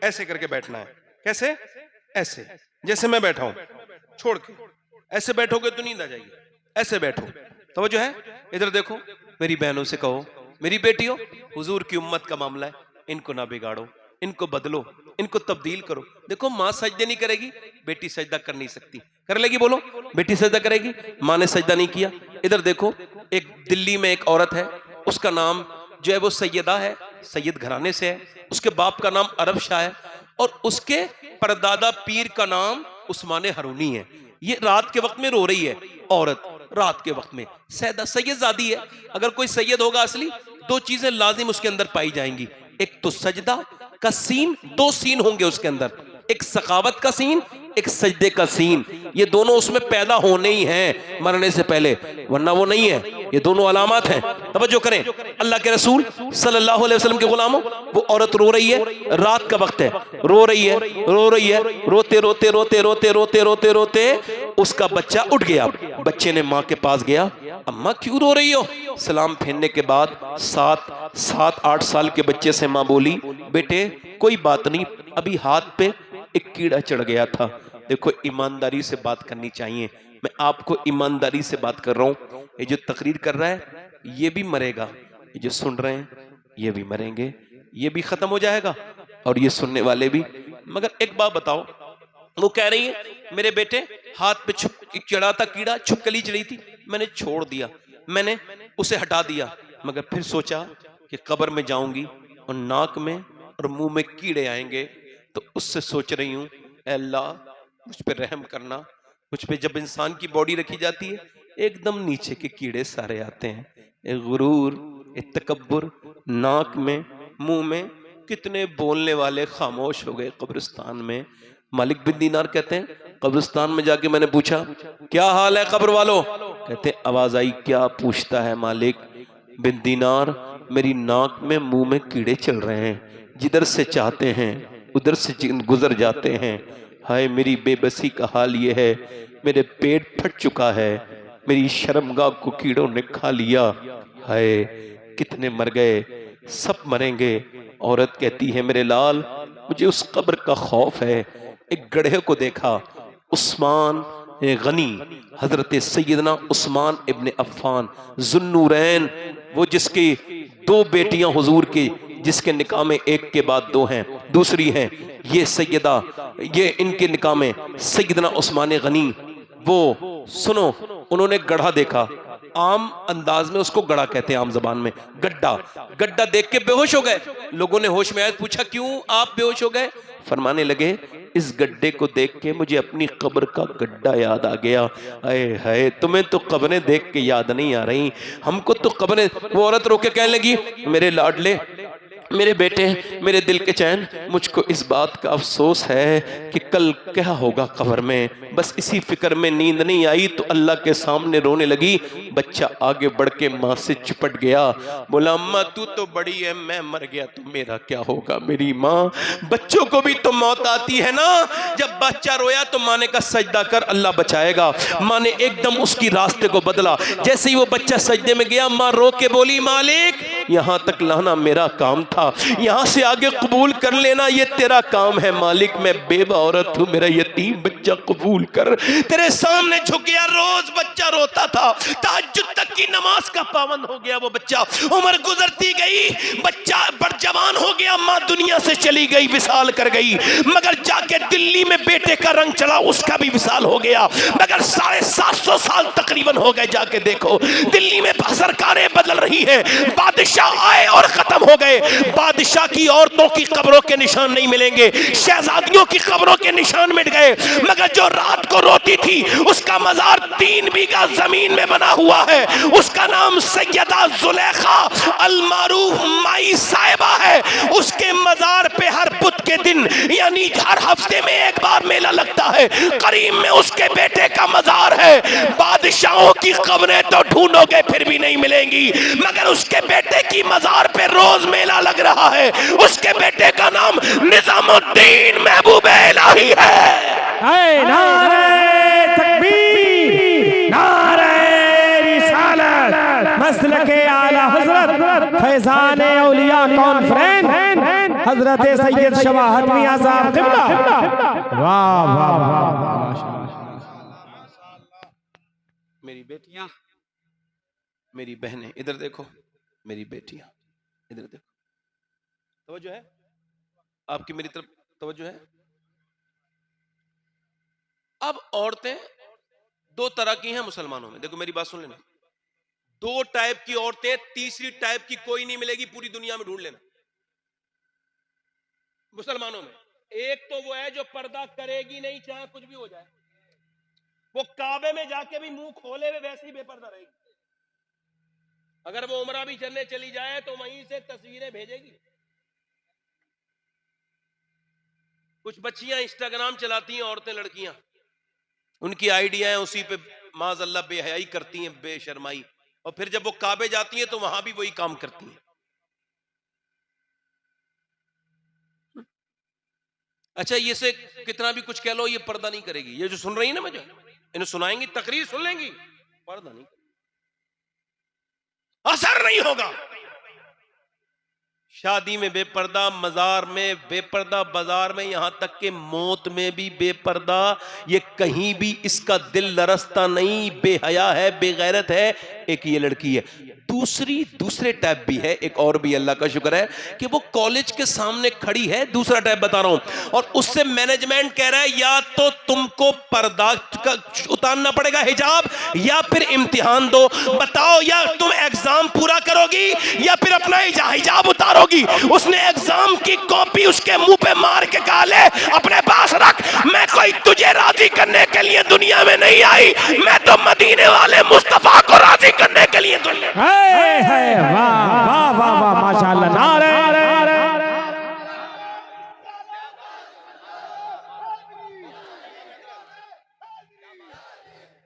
ऐसे करके बैठना है। कैसे? ऐसे, जैसे मैं बैठा हूं, छोड़ के ऐसे बैठोगे तो नींद आ जाएगी। ऐसे बैठो, तो जो है इधर देखो। मेरी बहनों से कहो मेरी बेटियों, हुजूर की उम्मत का मामला है, इनको ना बिगाड़ो, इनको बदलो, इनको तब्दील करो। देखो माँ सजदे नहीं करेगी, बेटी सजदा कर नहीं सकती। कर लेगी? बोलो, बेटी सजदा करेगी, माँ ने सजदा नहीं किया। इधर देखो, एक दिल्ली में एक औरत है, उसका नाम जो है वो सैयदा है, सैयद घराने से है, उसके बाप का नाम अरब शाह है और उसके परदादा पीर का नाम उस्मान हरूनी है। ये रात के वक्त में रो रही है औरत, रात के वक्त में सैयदजादी है। अगर कोई सैयद होगा असली, 2 चीजें लाजिम उसके अंदर पाई जाएंगी, एक तो सजदा का सीन, 2 सीन होंगे उसके अंदर, एक सखावत का सीन, एक सजदे का सीन। ये दोनों उसमें पैदा होने ही हैं मरने से पहले, वरना वो नहीं है। ये दोनों अलामत हैं। तवज्जो करें, अल्लाह के रसूल सल्लल्लाहु अलैहि वसल्लम के गुलामों, वो औरत रो रही है, रात का वक्त है, रो रही है, रो रही है, रोते रोते रोते रोते रोते रोते रोते उसका बच्चा उठ गया। बच्चे ने माँ के पास गया, अम्मा क्यों रो रही हो? सलाम फेरने के बाद 7-8 साल के बच्चे से माँ बोली, बेटे कोई बात नहीं, अभी हाथ पे एक कीड़ा चढ़ गया था। देखो ईमानदारी से बात करनी चाहिए, मैं आपको ईमानदारी से बात कर रहा हूँ। ये जो तकरीर कर रहा है ये भी मरेगा, ये जो सुन रहे हैं ये भी मरेंगे, ये भी खत्म हो जाएगा और ये सुनने वाले भी। मगर एक बात बताओ, वो कह रही है मेरे बेटे हाथ पे चढ़ा था कीड़ा, छुपकली चढ़ी थी, मैंने छोड़ दिया, मैंने उसे हटा दिया, मगर फिर सोचा कि कब्र में जाऊंगी और नाक में और मुंह में कीड़े आएंगे, तो उससे सोच रही हूं अल्लाह मुझ पे रहम करना। मुझ पे जब इंसान की बॉडी रखी जाती है एकदम नीचे के कीड़े सारे आते हैं, एक गुरूर, एक तकब्बुर, नाक में मुंह में। कितने बोलने वाले खामोश हो गए कब्रिस्तान में। मालिक बिन दीनार कहते हैं कब्रिस्तान में जाके मैंने पूछा क्या हाल है कब्र वालों? कहते आवाज आई, क्या पूछता है मालिक बिन दीनार, मेरी नाक में मुंह में कीड़े चल रहे हैं, जिधर से चाहते हैं उधर से गुजर जाते हैं। हाय मेरी बेबसी का हाल ये है, मेरे पेट फट चुका है, मेरी शर्मगाह को कीड़ों ने खा लिया। हाय कितने मर गए, सब मरेंगे। औरत कहती है मेरे लाल, मुझे उस कब्र का खौफ है। एक गड्ढे को देखा, उस्मान गनी, हजरत सैयदना उस्मान इब्न अफ़्फ़ान ज़ुन्नूरैन, वो जिसकी दो बेटियां हुजूर की, जिसके निकाह में एक के बाद दो हैं, दूसरी हैं ये सैयदा, ये इनके निकाह में सैयदना उस्मान गनी। वो सुनो, उन्होंने गड्ढा देखा, आम अंदाज में उसको गड्ढा कहते हैं, आम जबान में गड्ढा। गड्ढा देख के बेहोश हो गए। लोगों ने होश में आया, पूछा क्यों आप बेहोश हो गए? फरमाने लगे इस गड्ढे को देख के मुझे अपनी कब्र का गड्ढा याद आ गया। अरे हाय, तुम्हें तो कब्रें देख के याद नहीं आ रही, हमको तो कब्रें। वो औरत रो के कहने लगी, मेरे लाडले, मेरे बेटे, मेरे दिल के चैन, मुझको इस बात का अफसोस है कि कल क्या होगा कब्र में। बस इसी फिक्र में नींद नहीं आई तो अल्लाह के सामने रोने लगी। बच्चा आगे बढ़ के माँ से चिपट गया, बोला अम्मा तू तो बड़ी है, मैं मर गया तो मेरा क्या होगा? मेरी माँ, बच्चों को भी तो मौत आती है ना। जब बच्चा रोया तो माँ ने कहा सजदा कर, अल्लाह बचाएगा। माँ ने एकदम उसकी रास्ते को बदला। जैसे ही वो बच्चा सजदे में गया, माँ रो के बोली, मालिक यहाँ तक लाना मेरा काम था, यहाँ से आगे कबूल कर लेना ये तेरा काम है। मालिक मैं बेवा औरत हूँ, मेरा यतीम बच्चा कबूल कर। तेरे सामने झुक गया। रोज बच्चा रोता था, तहज्जुद तक की नमाज का पाबंद हो गया वो बच्चा। उम्र गुजरती गई, बच्चा बड़ जवान हो गया, माँ दुनिया से चली गई, विसाल कर गई। मगर जाके दिल्ली में बेटे का रंग चला, उसका भी विसाल हो गया। मगर 750 साल तकरीबन हो गए, जाके देखो दिल्ली में सरकारें बदल रही है, बादशाह आए और खत्म हो गए। बादशाह की औरतों की कब्रों के निशान नहीं मिलेंगे, शहजादियों की कब्रों के निशान मिट गए। मगर जो रात को रोती थी उसका मजार 3 बीघा जमीन में बना हुआ है। उसका नाम सैयदा जुलेखा अल मारूफ माई साहिबा है। उसके मजार पे हर बुध के दिन यानी हर हफ्ते में एक बार मेला लगता है। करीम में उसके बेटे का मजार है। बादशाहों की कब्रें तो ढूंढोगे फिर भी नहीं मिलेंगी, मगर उसके बेटे की मजार पे रोज मेला लग रहा है। उसके बेटे का नाम निजामुद्दीन महबूब इलाही है। नारे तकबीर, नारे रिसालत, मसलके आला हजरत फैजान औलिया कॉन्फ्रेंस हजरत सैयद शवाहत मियां साहब क़िबला। वाह वाह वाह। मेरी बेटियां, मेरी बहनें, इधर देखो, मेरी बेटियां इधर देखो, तवज्जो है आपकी मेरी तरफ, तवज्जो है। अब औरतें 2 तरह की हैं मुसलमानों में, देखो मेरी बात सुन लेना। 2 टाइप की औरतें, तीसरी टाइप की कोई नहीं मिलेगी पूरी दुनिया में, ढूंढ लेना मुसलमानों में। एक तो वो है जो पर्दा करेगी नहीं चाहे कुछ भी हो जाए, वो काबे में जाके भी मुंह खोले हुए वैसे ही बेपर्दा रहेगी। अगर वो उमरा भी चलने चली जाए तो वहीं से तस्वीरें भेजेगी। कुछ बच्चियां इंस्टाग्राम चलाती हैं, औरतें लड़कियां, उनकी आइडिया है, उसी पे माज़अल्लाह बेहयाई करती हैं, बेशर्माई, और फिर जब वो काबे जाती हैं तो वहां भी वही काम करती हैं। अच्छा, ये से कितना भी कुछ कह लो, ये पर्दा नहीं करेगी। ये जो सुन रही है ना, मुझे इन्हें सुनाएंगी, तकरीर सुन लेंगी, पर्दा नहीं, असर नहीं होगा। शादी में बेपर्दा, मजार में बेपर्दा, बाजार में, यहां तक के मौत में भी बेपर्दा। ये कहीं भी इसका दिल लरसता नहीं, बेहया है, बेगैरत है। एक ये लड़की है। दूसरे टाइप भी है, एक और भी अल्लाह का शुक्र है कि वो कॉलेज के सामने खड़ी है। दूसरा टाइप बता रहा हूं, और उससे मैनेजमेंट कह रहा है या तो तुमको पर्दा उतारना पड़ेगा, हिजाब, या फिर इम्तिहान दो। बताओ, या तुम एग्जाम पूरा करोगी या फिर अपना हिजाब उतारोगी। उसने एग्जाम की कॉपी उसके मुंह पे मार के कहा, ले अपने पास रख, मैं कोई तुझे राजी करने के लिए दुनिया में नहीं आई, मैं तो मदीने वाले मुस्तफा को राजी करने के लिए दुनिया। वाह वाह वाह वाह, माशाअल्लाह, नारे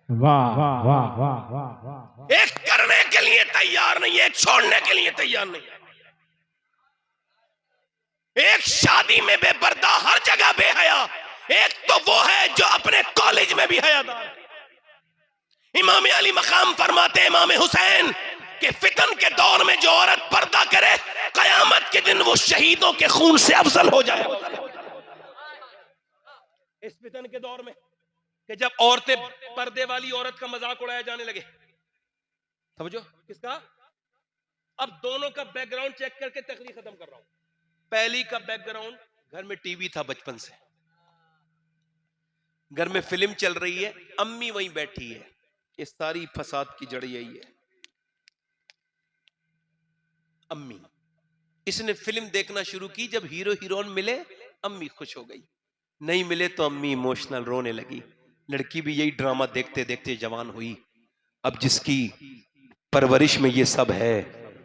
वाह वाह वाह वाह वाह। एक करने के लिए तैयार नहीं है, एक छोड़ने के लिए तैयार नहीं है। एक शादी में बेपर्दा, हर जगह बेहया। एक तो वो है जो अपने कॉलेज में भी हयादार। इमाम अली मकाम फरमाते हैं, इमाम हुसैन कि फितन के दौर में जो औरत पर्दा करे, कयामत के दिन वो शहीदों के खून से अफजल हो जाए। इस फितन के दौर में कि जब औरतें, पर्दे वाली औरत का मजाक उड़ाया जाने लगे, समझो किसका, अब दोनों का बैकग्राउंड चेक करके तकरीर खत्म कर रहा हूं। पहली का बैकग्राउंड, घर में टीवी था बचपन से, घर में फिल्म चल रही है, अम्मी वहीं बैठी है, इस सारी फसाद की जड़ यही है। अम्मी, इसने फिल्म देखना शुरू की, जब हीरो हीरोइन मिले अम्मी खुश हो गई, नहीं मिले तो अम्मी इमोशनल रोने लगी। लड़की भी यही ड्रामा देखते देखते जवान हुई। अब जिसकी परवरिश में ये सब है,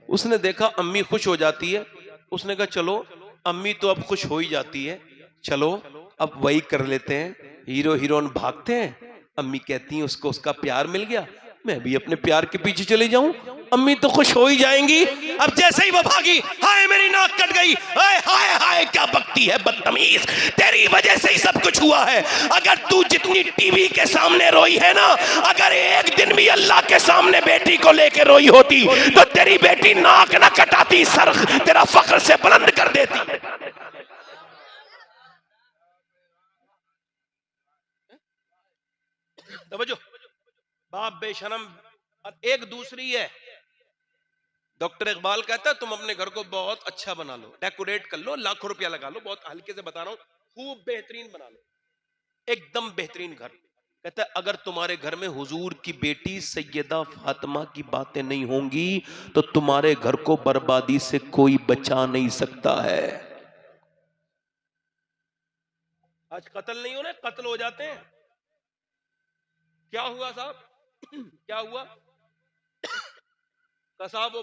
उसने देखा अम्मी खुश हो जाती है, उसने कहा चलो अम्मी तो अब खुश हो ही जाती है, चलो अब वही कर लेते हैं। हीरो हीरोइन भागते हैं, अम्मी कहती हैं उसको उसका प्यार मिल गया, मैं भी अपने प्यार के पीछे चले जाऊं, अम्मी तो खुश हो ही जाएंगी। अब जैसे ही वो भागी, हाय मेरी नाक कट गई, हाय हाय हाय क्या बकती है बदतमीज, तेरी वजह से ही सब कुछ हुआ है। अगर तू जितनी टीवी के सामने रोई है ना, अगर एक दिन भी अल्लाह के सामने बेटी को लेकर रोई होती तो तेरी बेटी नाक ना कटाती, सर तेरा फख्र से बुलंद कर देती। समझो, बाप बेशरम। और एक दूसरी है, डॉक्टर इकबाल कहता है तुम अपने घर को बहुत अच्छा बना लो, डेकोरेट कर लो, लाखों रुपया लगा लो, बहुत हल्के से बता रहा हूं, खूब बेहतरीन बना लो, एकदम बेहतरीन घर। कहता है अगर तुम्हारे घर में हुजूर की बेटी सैयदा फातिमा की बातें नहीं होंगी तो तुम्हारे घर को बर्बादी से कोई बचा नहीं सकता है। आज कत्ल नहीं हो रहे, कत्ल हो जाते हैं। क्या हुआ साहब, क्या हुआ, साहब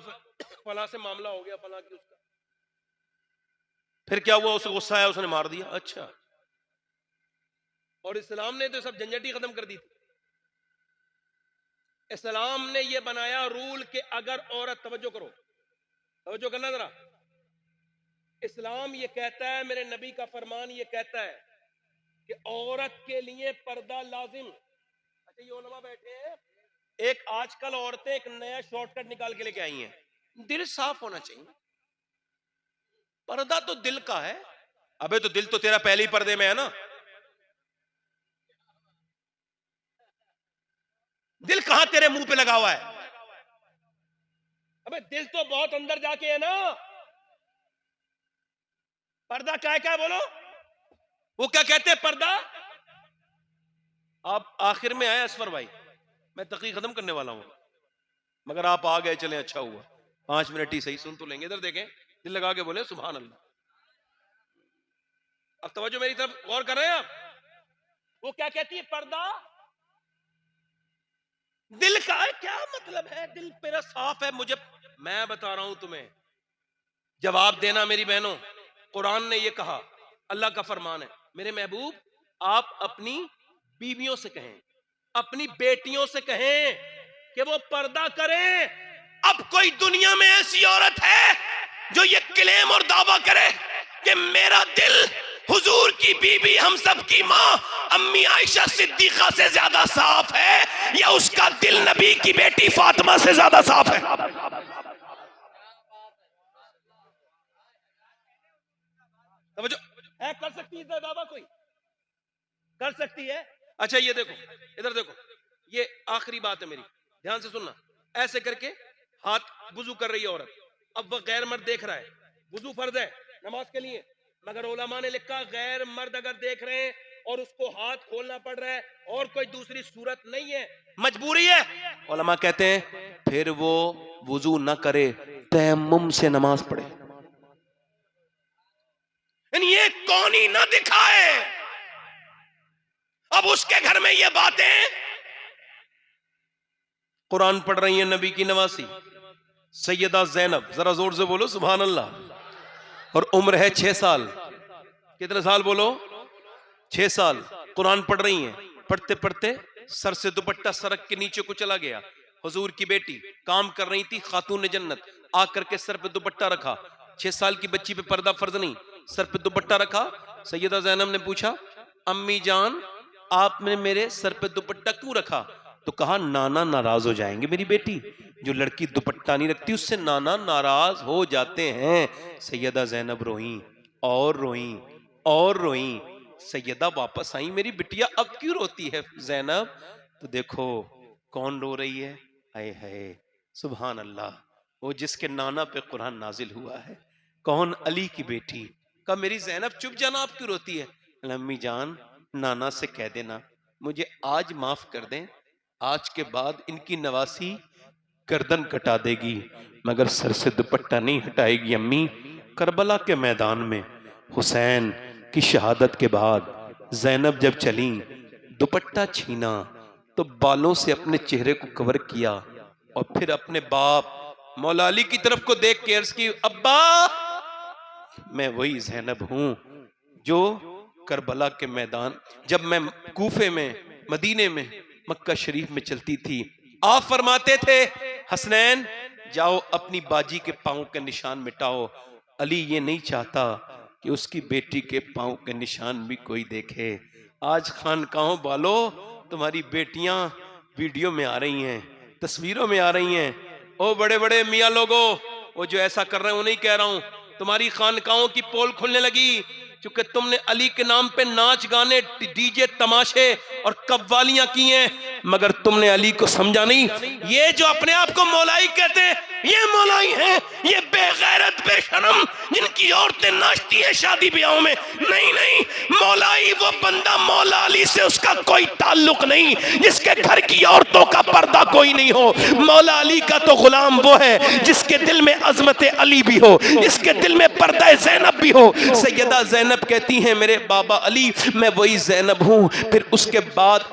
फला से मामला हो गया, फला की उसका, फिर क्या हुआ, उसे गुस्सा आया, उसने मार दिया। अच्छा, और इस्लाम ने तो सब झंझट ही खत्म कर दी थी। इस्लाम ने ये बनाया रूल कि अगर औरत, तवज्जो करो, तवज्जो करना जरा, इस्लाम ये कहता है, मेरे नबी का फरमान ये कहता है कि औरत के लिए पर्दा लाजिम। अच्छा ये उलमा बैठे हैं, एक आजकल औरतें एक नया शॉर्टकट निकाल के लेके आई हैं, दिल साफ होना चाहिए, पर्दा तो दिल का है। अबे तो दिल तो तेरा पहले ही पर्दे में है ना, दिल कहां तेरे मुंह पे लगा हुआ है, अबे दिल तो बहुत अंदर जाके है ना। पर्दा क्या है बोलो, वो क्या कहते हैं पर्दा। आप आखिर में आए असफर भाई, मैं तकरीर खत्म करने वाला हूं, मगर आप आ गए, चले अच्छा हुआ, 5 मिनट ही सही सुन तो लेंगे। इधर देखें, दिल लगा के बोले सुभान अल्लाह। अब तवज्जो मेरी तरफ गौर कर रहे हैं आप, वो क्या कहती है पर्दा दिल का है। क्या मतलब है, दिल मेरा साफ है, मुझे, मैं बता रहा हूं तुम्हें, जवाब देना मेरी बहनों। कुरान ने ये कहा, अल्लाह का फरमान है, मेरे महबूब आप अपनी बीवियों से कहें, अपनी बेटियों से कहें कि वो पर्दा करें। अब कोई दुनिया में ऐसी औरत है जो ये क्लेम और दावा करे कि मेरा दिल हुजूर की बीबी, हम सब की मां अम्मी आयशा सिद्दीका से ज्यादा साफ है, या उसका दिल नबी की बेटी फातिमा से ज्यादा साफ है? समझो, है कर सकती है दावा, कोई कर सकती है। अच्छा ये देखो, इधर देखो, ये आखिरी बात है मेरी, ध्यान से सुनना। ऐसे करके हाथ, वुजू कर रही है औरत, अब वह गैर मर्द देख रहा है, वुजू फर्ज है नमाज के लिए, मगर उलमा ने लिखा गैर मर्द अगर देख रहे हैं और उसको हाथ खोलना पड़ रहा है और कोई दूसरी सूरत नहीं है, मजबूरी है, उलमा कहते हैं फिर वो वुजू ना करे, तयम्मुम से नमाज पढ़े। ये कौन ही ना दिखाए, अब उसके घर में ये बातें कुरान पढ़ रही है नबी की नवासी सैयदा जैनब, जरा जोर से बोलो सुभान अल्लाह, और उम्र है 6 साल। कितने साल बोलो, 6 साल। कुरान पढ़ रही हैं, पढ़ते पढ़ते सर से दुपट्टा सड़क के नीचे को चला गया। हुजूर की बेटी काम कर रही थी, खातून जन्नत, आकर के सर पे दुपट्टा रखा। 6 साल की बच्ची पे पर्दा फर्ज नहीं, सर पे दुपट्टा रखा। सैयदा जैनब ने पूछा, अम्मी जान आपने मेरे सर पे दुपट्टा क्यों रखा? तो कहा नाना नाराज हो जाएंगे, मेरी बेटी जो लड़की दुपट्टा नहीं रखती उससे नाना नाराज हो जाते हैं। सैयदा जैनब रोई और रोई और रोई, सैयदा वापस आई, मेरी बिटिया अब क्यों रोती है ज़ैनब? तो देखो कौन रो रही है, हाय हाय सुभान अल्लाह, वो जिसके नाना पे कुरान नाजिल हुआ है। कौन? अली की बेटी। कहा मेरी ज़ैनब चुप जाना, आप क्यों रोती है? अम्मी जान नाना से कह देना मुझे आज माफ कर दें, आज के बाद इनकी नवासी गर्दन कटा देगी मगर सर से दुपट्टा नहीं हटाएगी। अम्मी करबला के मैदान में हुसैन की शहादत के बाद ज़ैनब जब चली, दुपट्टा छीना तो बालों से अपने चेहरे को कवर किया और फिर अपने बाप मौला अली की तरफ को देख के अर्ज की, अब्बा मैं वही ज़ैनब हूं जो करबला के मैदान, जब मैं कूफे में, मदीने में, मक्का शरीफ में चलती थी, आप फरमाते थे हसनैन जाओ अपनी बाजी के पांव के निशान मिटाओ। अली ये नहीं चाहता कि उसकी बेटी के पांव के निशान भी कोई देखे। आज खानकाहों वालों तुम्हारी बेटियां वीडियो में आ रही हैं, तस्वीरों में आ रही हैं। ओ बड़े बड़े मियाँ लोगों, वो जो ऐसा कर रहे हैं वो नहीं कह रहा हूं, तुम्हारी खानकाहों की पोल खुलने लगी क्योंकि तुमने अली के नाम पे नाच गाने, डीजे, तमाशे और कव्वालियां की हैं, मगर तुमने अली को समझा नहीं। ये जो अपने आप को मौलाई कहते हैं ये मौलाई हैं, ये बेगैरत बेशरम जिनकी औरतें नाचती हैं शादी ब्याहों में। नहीं नहीं, मौलाई वो बंदा मौला अली से उसका कोई ताल्लुक नहीं जिसके घर की औरतों का पर्दा कोई नहीं हो। मौला अली का तो गुलाम वो है जिसके दिल में अजमत अली भी हो, जिसके दिल में पर्दा ज़ैनब भी हो। सैयदा ज़ैनब कहती हैं मेरे बाबा अली मैं वही ज़ैनब हूँ। फिर उसके बाद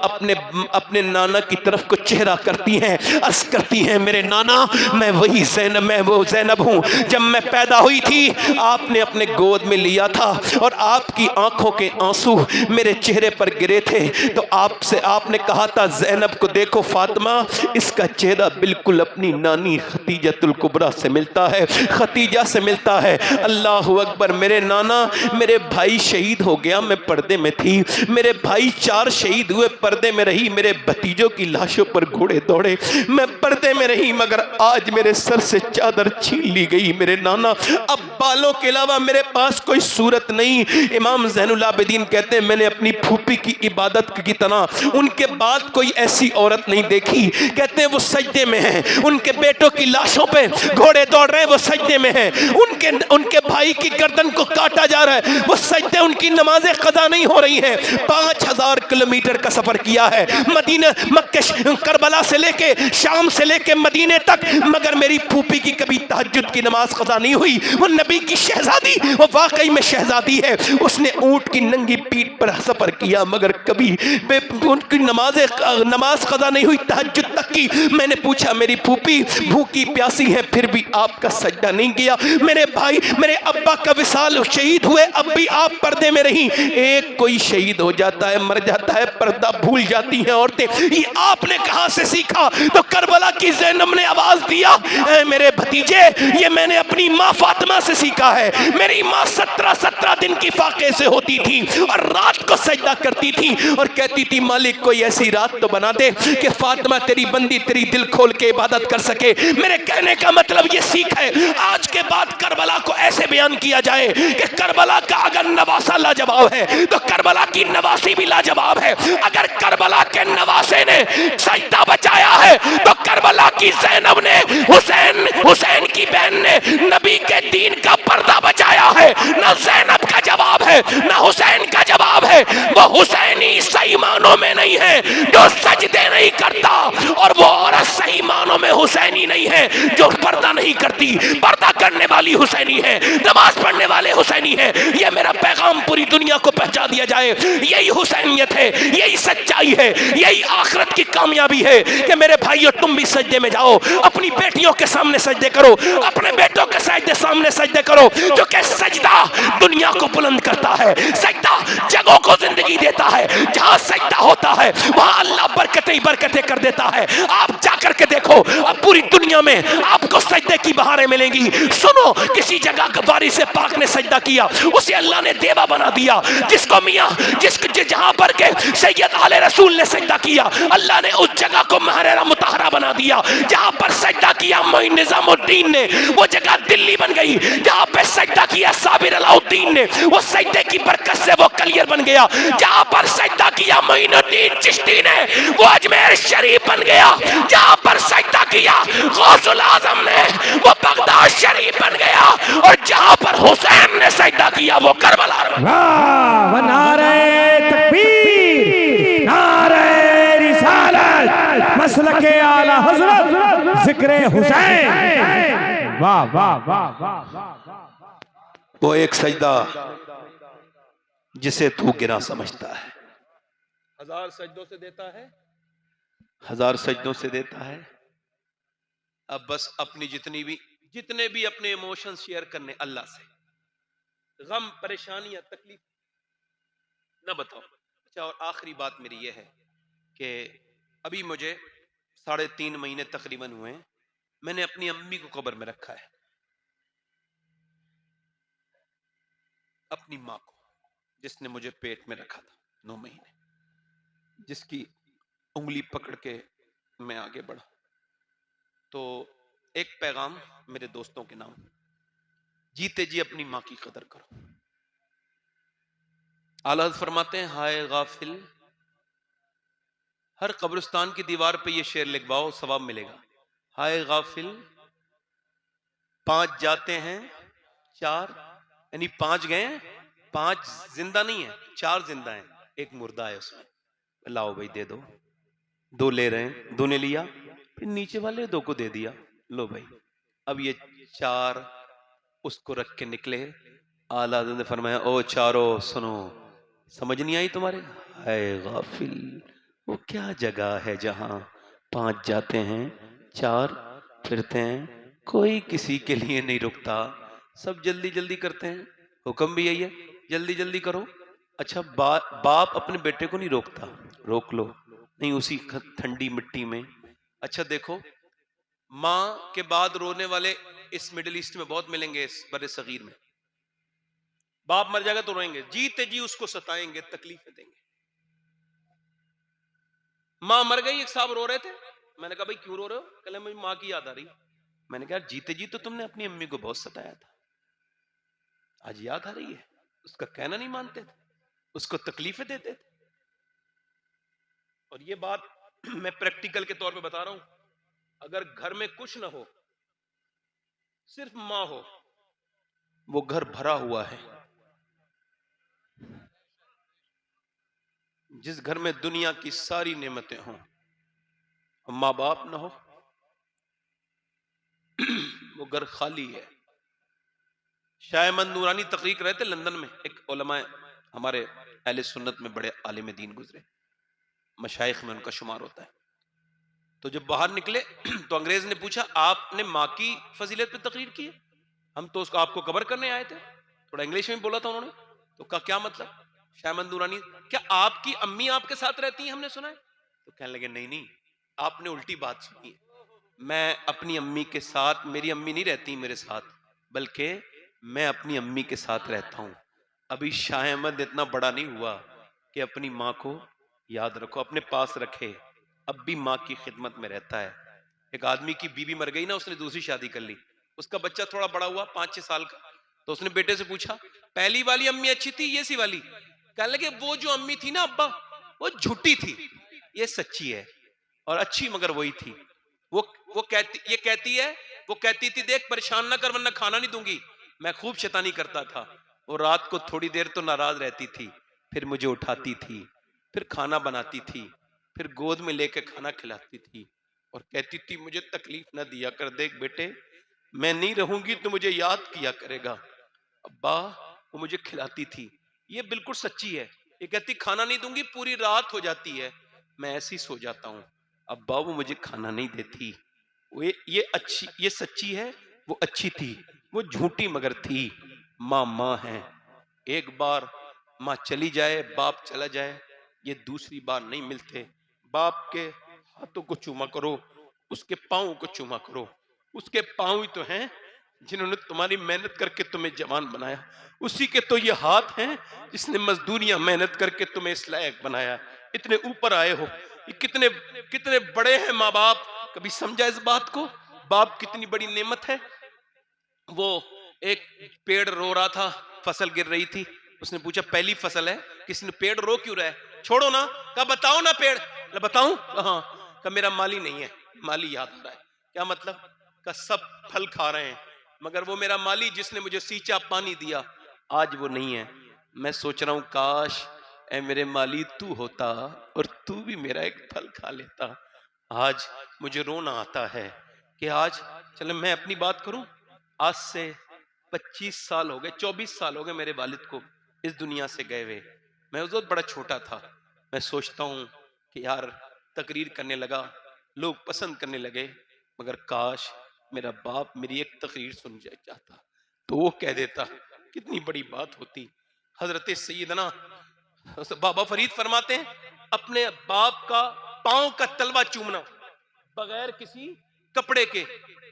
अपने नाना की तरफ को चेहरा करती हैं, अर्ज करती हैं मेरे नाना मैं वही ज़ैनब, मैं वो ज़ैनब हूँ। जब मैं पैदा हुई थी आपने अपने गोद में लिया था और आपकी आंखों के आंसू मेरे चेहरे पर गिरे थे, तो आपसे आपने कहा था ज़ैनब को देखो फातिमा, इसका चेहरा बिल्कुल अपनी नानी खतीजतुल कुबरा से मिलता है, खतीजा से मिलता है। अल्लाह अकबर। मेरे नाना, मेरे भाई शहीद हो गया, मैं पर्दे में थी, मेरे भाई 4 शहीद हुए, पर्दे में रही, मेरे भतीजों की लाशों पर घोड़े दौड़े, मैं पर्दे में रही, मगर आज मेरे सर से चादर छीन ली गई मेरे नाना। अब बालों के अलावा मेरे पास कोई सूरत नहीं। इमाम ज़ैनुल आबिदीन कहते हैं मैंने अपनी फूफी की इबादत की तरह उनके बाद कोई ऐसी औरत नहीं देखी। कहते हैं वो सजदे में है, उनके बेटों की लाशों पे घोड़े दौड़ रहे हैं, वो सजदे में है, उनके भाई की गर्दन को काटा जा रहा है, वो सजदे, उनकी नमाजें कज़ा नहीं हो रही हैं। 5000 किलोमीटर का सफर किया है मदीना, मक्के, करबला से लेके शाम से लेके मदीने तक, मगर मेरी फूफी की कभी तहज्जुद की नमाज कज़ा नहीं हुई। वो नबी की शहजादी, वो वाकई में शहजादी है, उसने ऊंट की नंगी पीठ पर सफर किया मगर कभी उनकी नमाज कज़ा नहीं हुई तहज्जुद तक की। मैंने पूछा मेरी फूफी भूखी प्यासी है फिर भी आपका सजदा नहीं किया। मेरे भाई, मेरे अब्बा का विसाल शहीद हुए, अब भी आप पर्दे में रही। एक कोई शहीद हो जाता है, मर जाता है, पर्दा भूल जाती हैं औरतें। ये आपने कहां से सीखा? तो करबला की ज़ैनब ने आवाज दिया मेरे भतीजे, ये मैंने अपनी माँ फातिमा से सीखा है। मेरी माँ 17 दिन की फाके से होती थी और रात को सजदा करती थी और कहती थी मालिक कोई ऐसी रात तो बना दे कि फातिमा तेरी बंदी तेरी दिल खोल के इबादत कर सके। मेरे कहने का मतलब ये सीख है। आज के बाद करबला को ऐसे बयान किया जाए कि करबला का अगर नवासा लाजवाब है तो करबला की नवासी भी लाजवाब है। अगर करबला के नवासे ने सजदा बचाया है तो करबला की ज़ैनब ने, हुसैन की बहन ने नबी के दीन का पर्दा बचाया है। ना ज़ैनब का जवाब है ना हुसैन का जवाब है। वो हुसैनी सही मानों में नहीं है जो सजदे नहीं करता, और वो औरत सही मानों में हुसैनी नहीं है जो पर्दा नहीं करती। पर्दा करने वाली हुसैनी है, नमाज पढ़ने वाले हुसैनी है। ये मेरा पैगाम पूरी दुनिया को पहुंचा दिया जाए। यही हुसैनियत है, यही सच्चाई है, यही आखिरत की कामयाबी है कि मेरे भाइयों तुम भी सजदे में जाओ, अपनी बेटियों के सामने सजदे करो, अपने बेटों के सामने सजदे करो, क्योंकि सजदा दुनिया को बुलंद करता है, सजदा जगहों को जिंदगी देता है। जहां सजदा होता है वहां अल्लाह बरकतें कर देता है। आप जाकर के देखो, अब पूरी दुनिया में आपको सजदे की बहारें मिलेंगी। सुनो, किसी जगह वारिस से पाक ने सजदा किया, उसे अल्लाह ने देवा बना दिया। जिसको मियां जहां पर के सैयद आले रसूल ने सजदा किया, अल्लाह ने उस जगह को महरेरा मुताहरा बना दिया। जहां पर सजदा किया मोइन निजामुद्दीन ने, वो जगह दिल्ली बन गई। जहां पे सजदा किया साबिर अलाउद्दीन ने, वो सजदे की बरकत से वो क्लियर बन गया। जहां पर सजदा किया मोइनुद्दीन चिश्ती ने वो अजमेर शरीफ बन गया। जहां पर सजदा किया गौसुल आजम ने वो बगदाद शरीफ बन गया। और जहां पर हुसैन ने सजदा किया वो करबला। वाह, नारे तकबीर, नारे रिसालत, मसलके आला हजरत, जिक्रे हुसैन। वाह वाह वाह वाह। वो एक सजदा जिसे तू गिरा समझता है, हजार सजदों से देता है, हजार सजदों से देता है। अब बस अपनी जितने भी अपने इमोशन शेयर करने अल्लाह से, गम परेशानियां तकलीफ ना बताओ। अच्छा, और आखिरी बात मेरी यह है कि अभी मुझे 3.5 महीने तकरीबन हुए हैं, मैंने अपनी अम्मी को कब्र में रखा है, अपनी माँ को जिसने मुझे पेट में रखा था 9 महीने, जिसकी उंगली पकड़ के मैं आगे बढ़ा। तो एक पैगाम मेरे दोस्तों के नाम, जीते जी अपनी माँ की कदर करो। आला हज़रत फरमाते हैं, हाय गाफिल, हर कब्रिस्तान की दीवार पे ये शेर लिखवाओ, सवाब मिलेगा। हाय गाफिल, 5 जाते हैं 4, यानी 5 गए, 5 जिंदा नहीं है, 4 जिंदा हैं, एक मुर्दा है उसमें। लाओ भाई दे दो। 2 ले रहे हैं, 2 ने लिया, फिर नीचे वाले 2 को दे दिया। लो भाई, अब ये 4 उसको रख के निकले। आला हज़रत ने फरमाया, ओ चारों सुनो, समझ नहीं आई तुम्हारे? हाय गाफिल, वो क्या जगह है जहां 5 जाते हैं 4 फिरते हैं, कोई किसी के लिए नहीं रुकता, सब जल्दी जल्दी करते हैं, हुक्म भी यही है जल्दी जल्दी करो। अच्छा, बाप अपने बेटे को नहीं रोकता, रोक लो नहीं उसी ठंडी मिट्टी में। अच्छा देखो, माँ के बाद रोने वाले इस मिडिल ईस्ट में बहुत मिलेंगे, इस बड़े सगीर में। बाप मर जाएगा तो रोएंगे, जीते जी उसको सताएंगे, तकलीफें देंगे। माँ मर गई, एक साहब रो रहे थे, मैंने कहा भाई क्यों रो रहे हो? कहले मुझे माँ की याद आ रही। मैंने कहा जीते जी तो तुमने अपनी अम्मी को बहुत सताया था, आज याद आ रही है? उसका कहना नहीं मानते थे, उसको तकलीफें देते थे। और ये बात मैं प्रैक्टिकल के तौर पे बता रहा हूं, अगर घर में कुछ ना हो, सिर्फ माँ हो, वो घर भरा हुआ है। जिस घर में दुनिया की सारी नेमतें हों, माँ बाप ना हो, वो घर खाली है। शाह अहमद नूरानी तकरीर रहे थे लंदन में, एक उलमा हमारे अहले सुन्नत में बड़े आलिम दीन गुजरे, मशाइख में उनका शुमार होता है। तो जब बाहर निकले तो अंग्रेज ने पूछा, आपने माँ की फजीलत पे तकरीर की है? हम तो उसको आपको कवर करने आए थे। थोड़ा इंग्लिश में बोला था उन्होंने, तो कहा क्या मतलब? शाह अहमद नूरानी, क्या आपकी अम्मी आपके साथ रहती हैं? हमने सुना है। तो कहने लगे नहीं नहीं, आपने उल्टी बात सुनी है। मैं अपनी अम्मी के साथ, मेरी अम्मी नहीं रहती मेरे साथ, बल्कि मैं अपनी अम्मी के साथ रहता हूं। अभी शाह अहमद इतना बड़ा नहीं हुआ कि अपनी माँ को याद रखो, अपने पास रखे, अब भी माँ की खिदमत में रहता है। एक आदमी की बीवी मर गई ना, उसने दूसरी शादी कर ली, उसका बच्चा थोड़ा बड़ा हुआ 5-6 साल का, तो उसने बेटे से पूछा, पहली वाली अम्मी अच्छी थी ये सी वाली? कहने लगे वो जो अम्मी थी ना अब्बा, वो झूठी थी, ये सच्ची है, और अच्छी मगर वही थी। वो कहती है, वो कहती थी देख परेशान ना कर वरना खाना नहीं दूंगी। मैं खूब शैतानी करता था, वो रात को थोड़ी देर तो नाराज रहती थी, फिर मुझे उठाती थी, फिर खाना बनाती थी, फिर गोद में लेकर खाना खिलाती थी, और कहती थी मुझे तकलीफ ना दिया कर, देख बेटे मैं नहीं रहूंगी तो मुझे याद किया करेगा। अब्बा, वो मुझे खिलाती थी, ये बिल्कुल सच्ची है। ये कहती खाना नहीं दूंगी, पूरी रात हो जाती है, मैं ऐसे ही सो जाता हूं, अब्बा वो मुझे खाना नहीं देती। ये अच्छी, ये सच्ची है, वो अच्छी थी, वो झूठी मगर थी। माँ माँ है, एक बार माँ चली जाए, बाप चला जाए, ये दूसरी बार नहीं मिलते। बाप के हाथों को चूमा करो, उसके पाँव को चूमा करो, उसके पाँव ही तो हैं जिन्होंने तुम्हारी मेहनत करके तुम्हें जवान बनाया, उसी के तो ये हाथ हैं जिसने मजदूरियां मेहनत करके तुम्हें इस लायक बनाया, इतने ऊपर आए हो। ये कितने कितने बड़े हैं माँ बाप, कभी समझा इस बात को? बाप कितनी बड़ी नेमत है। वो एक पेड़ रो रहा था, फसल गिर रही थी, उसने पूछा पहली फसल है, किसी ने पेड़ रो क्यों रहा है, छोड़ो ना। कहा बताओ ना पेड़। बताऊं? हाँ। कहा मेरा माली नहीं है। माली याद आ रहा है। क्या मतलब? कहा सब फल खा रहे हैं मगर वो मेरा माली जिसने मुझे सींचा पानी दिया आज वो नहीं है। मैं सोच रहा हूं काश ऐ मेरे माली तू होता और तू भी मेरा एक फल खा लेता। आज मुझे रोना आता है कि आज, चलो मैं अपनी बात करूं, आज से 25 साल हो गए, 24 साल हो गए मेरे वालिद को इस दुनिया से गए हुए। मैं उस वक्त बड़ा छोटा था। मैं सोचता हूं कि यार तकरीर करने लगा, लोग पसंद करने लगे, मगर काश मेरा बाप मेरी एक तकरीर सुन जाता तो वो कह देता, कितनी बड़ी बात होती। हजरत सैयदना बाबा फरीद फरमाते हैं, अपने बाप का पांव का तलवा चूमना बगैर किसी कपड़े के,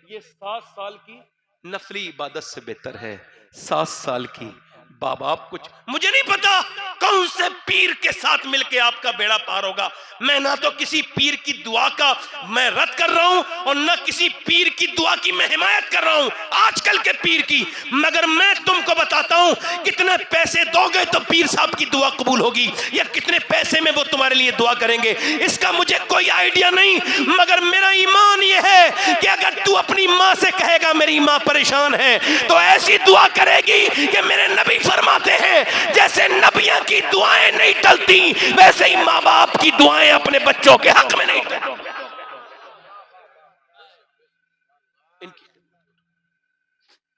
ये 7 साल की नफली इबादत से बेहतर है। 7 साल की बाप बाप कुछ मुझे नहीं पता कौन से पीर के साथ मिलके आपका बेड़ा पार होगा। मैं ना तो किसी पीर की दुआ का मैं रद्द कर रहा हूं और ना किसी पीर की दुआ की मैं हिमायत कर रहा हूं, आजकल के पीर की। मगर मैं तुमको बताता हूं, कितने पैसे दोगे तो पीर साहब की दुआ कबूल होगी, या कितने पैसे में वो तुम्हारे लिए दुआ करेंगे, इसका मुझे कोई आइडिया नहीं। मगर मेरा ईमान यह है कि अगर तू अपनी मां से कहेगा मेरी मां परेशान है, तो ऐसी दुआ करेगी कि मेरे नबी फरमाते हैं जैसे नबियों की दुआएं नहीं टलती, वैसे ही मां बाप की दुआएं अपने बच्चों के हक में नहीं टलती।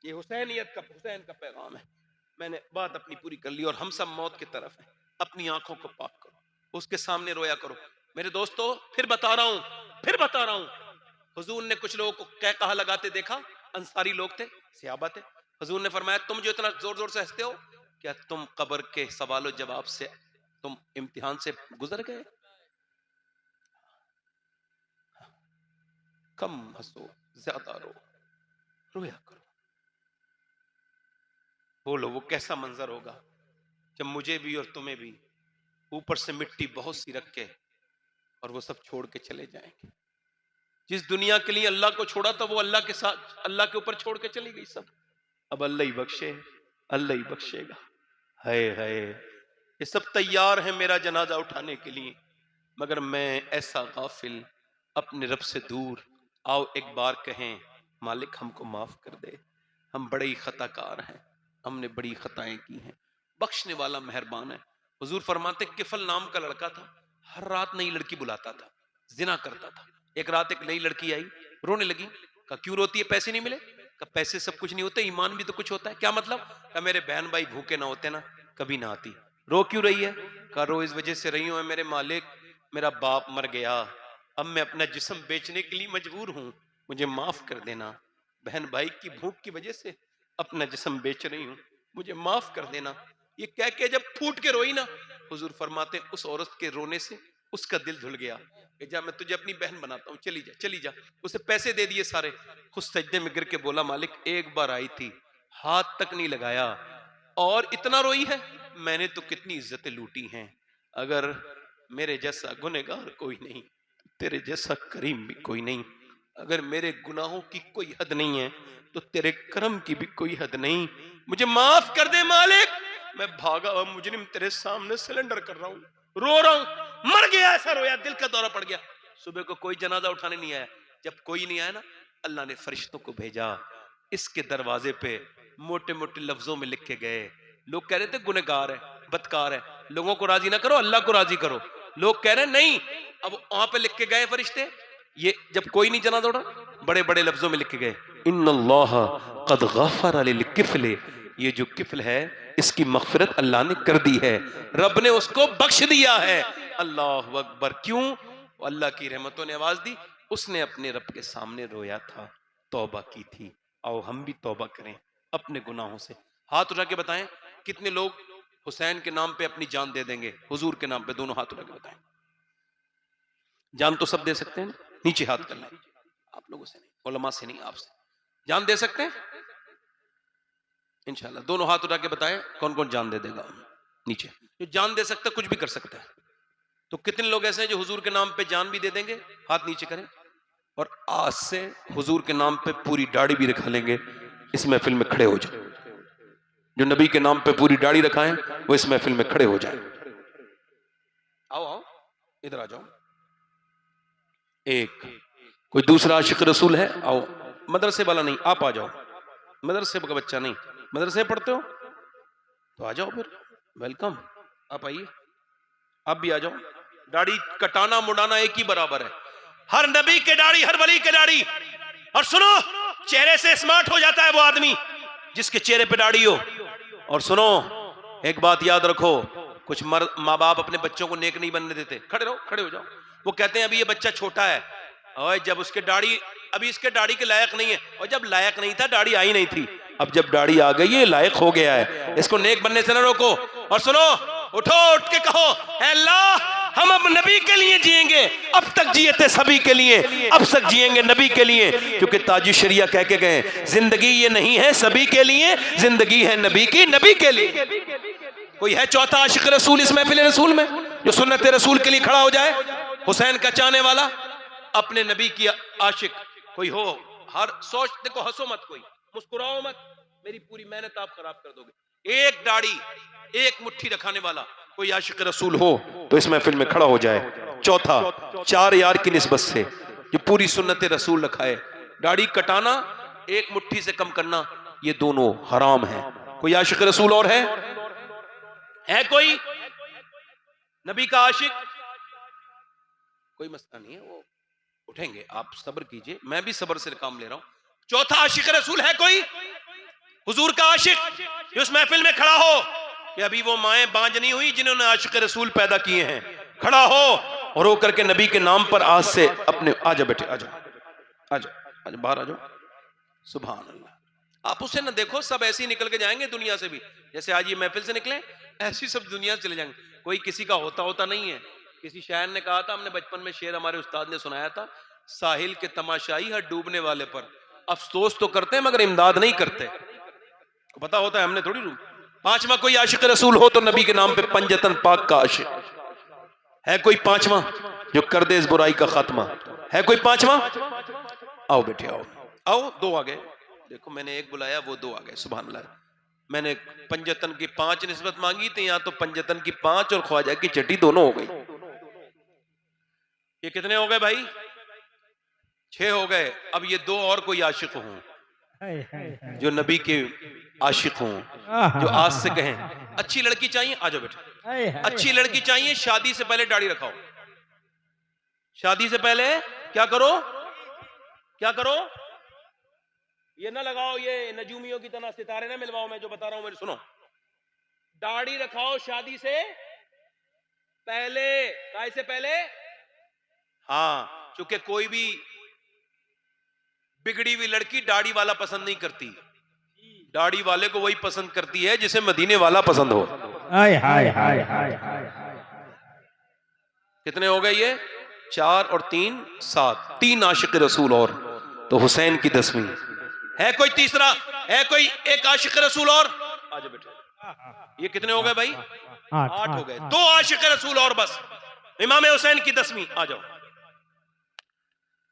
ये हुसैनियत का, हुसैन का पैगाम है। मैंने बात अपनी पूरी कर ली और हम सब मौत की तरफ हैं। अपनी आंखों को पाक करो, उसके सामने रोया करो। मेरे दोस्तों फिर बता रहा हूं, हुजूर ने कुछ लोगों को क्या कहा लगाते देखा, अंसारी लोग थे, सहाबा थे। हुजूर ने फरमाया तुम जो इतना जोर जोर से हंसते हो, क्या तुम कब्र के सवालों जवाब से तुम इम्तिहान से गुजर गए? कम हंसो, ज्यादा रोया करो। बोलो वो कैसा मंजर होगा जब मुझे भी और तुम्हें भी ऊपर से मिट्टी बहुत सी रख के और वो सब छोड़ के चले जाएंगे। जिस दुनिया के लिए अल्लाह को छोड़ा था वो अल्लाह के साथ, अल्लाह के ऊपर छोड़ के चली गई सब। अब अल्लाह ही बख्शे, अल्लाह ही बख्शेगा। हाय हाय, ये सब तैयार है मेरा जनाजा उठाने के लिए, मगर मैं ऐसा गाफिल, अपने रब से दूर। आओ एक बार कहें मालिक हमको माफ कर दे, हम बड़े ही खताकार हैं, हमने बड़ी खताएं की हैं। बख्शने वाला मेहरबान है। हुजूर फरमाते किफल नाम का लड़का था, हर रात नई लड़की बुलाता था, जिना करता था। एक रात एक नई लड़की आई, रोने लगी। कहा क्यों रोती है, पैसे नहीं मिले? कहा पैसे सब कुछ नहीं होते, ईमान भी तो कुछ होता है। क्या मतलब? कहा मेरे बहन भाई भूखे ना होते ना कभी ना आती। रो क्यों रही है? कहा रो इस वजह से रही हूं मेरे मालिक, मेरा बाप मर गया, अब मैं अपना जिस्म बेचने के लिए मजबूर हूं, मुझे माफ कर देना। बहन भाई की भूख की वजह से अपना जिस्म बेच रही हूं, मुझे माफ कर देना। ये कह के जब फूट के रोई ना, हुजूर फरमाते उस औरत के रोने से उसका दिल धुल गया कि जा मैं तुझे अपनी बहन बनाता हूं, चली जा चली जा। उसे पैसे दे दिए सारे, खुद सजदे में गिर के बोला मालिक एक बार आई थी, हाथ तक नहीं लगाया और इतना रोई है, मैंने तो कितनी इज्जतें लूटी हैं। अगर मेरे जैसा गुनहगार कोई नहीं, तेरे जैसा करीम भी कोई नहीं। अगर मेरे गुनाहों की कोई हद नहीं है तो तेरे करम की भी कोई हद नहीं, मुझे माफ कर दे मालिक। मैं भागा हुआ मुजरिम तेरे सामने सिलेंडर कर रहा हूं, रो रहा हूं, मर गया। ऐसा रोया, दिल का दौरा पड़ गया। सुबह को कोई जनाजा उठाने नहीं आया। जब कोई नहीं आया ना, अल्लाह ने फरिश्तों को भेजा, इसके दरवाजे पे मोटे मोटे लफ्जों में लिख के गए। लोग कह रहे थे गुनहगार है, बदकार है, लोगों को राजी ना करो, अल्लाह को राजी करो। लोग कह रहे नहीं, अब वहां पे लिख के गए फरिश्ते, ये जब कोई नहीं जनाजा उठा, बड़े बड़े लफ्जों में लिख के गए, इन्नल्लाह क़द गफ़र लिल किफ़ल, ये जो किफल है इसकी मग़फ़िरत अल्लाह ने कर दी है, रब ने उसको बख्श दिया है। अल्लाह अकबर। क्यों? अल्लाह की रहमतों ने आवाज दी, उसने अपने रब के सामने रोया था, तौबा की थी। आओ हम भी तौबा करें अपने गुनाहों से। हाथ उठा के बताएं कितने लोग हुसैन के नाम पे अपनी जान दे देंगे, हुजूर के नाम पे? दोनों हाथ उठा के बताएं। जान तो सब दे सकते हैं ना? नीचे हाथ कर लें। आप लोगों से नहीं, उलमा से नहीं, आपसे। जान दे सकते हैं इंशाल्लाह? दोनों हाथ उठा के बताएं कौन कौन जान दे देगा। नीचे जो जान दे सकता है, कुछ भी कर सकता है। तो कितने लोग ऐसे हैं जो हुजूर के नाम पे जान भी दे देंगे? हाथ नीचे करें। और आज से हुजूर के नाम पे पूरी दाढ़ी भी रखा लेंगे, इस महफिल में खड़े हो जाओ। जो नबी के नाम पे पूरी दाढ़ी रखाएं वो इस महफिल में खड़े हो जाए। आओ आओ इधर आ जाओ। एक कोई दूसरा आशिक रसूल है? आओ। मदरसे वाला नहीं, आप आ जाओ। मदरसे का बच्चा नहीं, मदरसे पढ़ते हो तो आ जाओ फिर, वेलकम, आप आइए, आप भी आ जाओ। दाढ़ी कटाना मुड़ाना एक ही बराबर है। हर नबी के दाढ़ी, हर वली के दाढ़ी। और सुनो, चेहरे से स्मार्ट हो जाता है वो आदमी जिसके चेहरे पे दाढ़ी हो। और सुनो, एक बात याद रखो, कुछ माँ बाप अपने बच्चों को नेक नहीं बनने देते। खड़े रहो, खड़े हो जाओ। वो कहते हैं अभी ये बच्चा छोटा है, और जब उसके दाढ़ी, अभी इसके दाढ़ी के लायक नहीं है, और जब लायक नहीं था दाढ़ी आई नहीं थी, अब जब दाढ़ी आ गई है लायक हो गया है, इसको नेक बनने से ना रोको। और सुनो, उठो, उठ के कहो, ऐ अल्लाह हम अब नबी के लिए जिएंगे, अब तक जिए थे सभी के लिए, अब तक जिएंगे नबी के लिए, क्योंकि ताजी शरिया कह के गए जिंदगी ये नहीं है सभी के लिए, जिंदगी है नबी की, नबी के लिए। कोई है चौथा आशिक रसूल इस महफिल रसूल में जो सुन्नत रसूल के लिए खड़ा हो जाए? हुसैन का चाहने वाला, अपने नबी की आशिक कोई हो? हर सोच, देखो हंसो मत, कोई मुस्कुराओ मत, मेरी पूरी मेहनत आप खराब कर दोगे। एक दाढ़ी, एक मुट्ठी रखाने वाला कोई आशिक रसूल हो तो इस महफिल में खड़ा हो जाए। चौथा, 4 यार की निस्बत से जो पूरी सुन्नत रसूल रखाए। दाढ़ी कटाना, एक मुट्ठी से कम करना, ये दोनों हराम है। कोई आशिक रसूल और है कोई नबी का आशिक? कोई मसला नहीं है, वो उठेंगे, आप सब्र कीजिए, मैं भी सब्र से काम ले रहा हूं। चौथा आशिक रसूल है कोई? हुजूर का आशिक जो उस महफिल में खड़ा हो कि अभी वो माएं बांझ नहीं हुई जिन्होंने आशिक रसूल पैदा किए हैं, खड़ा हो और होकर के नबी के नाम पर आज से अपने, आजा बेटे, आजा आजा आजा, बाहर आ जाओ। सुभान अल्लाह। आप उसे ना देखो, सब ऐसे ही निकल के जाएंगे दुनिया से भी, जैसे आज ये महफिल से निकले ऐसी सब दुनिया से चले जाएंगे। कोई किसी का होता नहीं है। किसी शायर ने कहा था, हमने बचपन में शेर हमारे उस्ताद ने सुनाया था, साहिल के तमाशाई हर डूबने वाले पर अफसोस तो करते हैं मगर इमदाद नहीं करते। पता होता है, हमने थोड़ी रूम। 5वां कोई आशिक रसूल हो तो नबी के नाम पे पंजतन पाक का आशिक है। कोई 5वां जो कर दे इस बुराई का खात्मा है? कोई 5वां? आओ बेटे आओ, आओ, 2 आ गए। देखो मैंने एक बुलाया, वो 2 आ गए। सुभान अल्लाह। मैंने पंजतन की 5 निस्बत मांगी थी, यहाँ तो पंजतन की 5 और ख्वाजा की चटी दोनों हो गई। ये कितने हो गए भाई? 6 हो गए। अब ये 2 और कोई आशिक हों जो नबी के आशिक हों, जो आज से कहें अच्छी लड़की चाहिए, आ जाओ बेटा, अच्छी लड़की चाहिए, शादी से पहले दाढ़ी रखाओ। शादी से पहले क्या करो? क्या करो? ये ना लगाओ ये नजूमियों की तरह सितारे ना मिलवाओ, मैं जो बता रहा हूं मेरे सुनो। दाढ़ी रखाओ शादी से पहले। काय से पहले? हाँ, क्योंकि कोई भी बिगड़ी हुई लड़की दाढ़ी वाला पसंद नहीं करती। दाढ़ी वाले को वही पसंद करती है जिसे मदीने वाला पसंद हो। हाय हाय हाय हाय। कितने हो गए ये? 4 और 3 7। 3 आशिक रसूल और तो हुसैन की 10वीं है। कोई तीसरा है? कोई एक आशिक रसूल और? आजा बेटे। ये कितने हो गए भाई? 8 हो गए। 2 आशिक रसूल और बस, इमाम हुसैन की 10वीं। आ जाओ।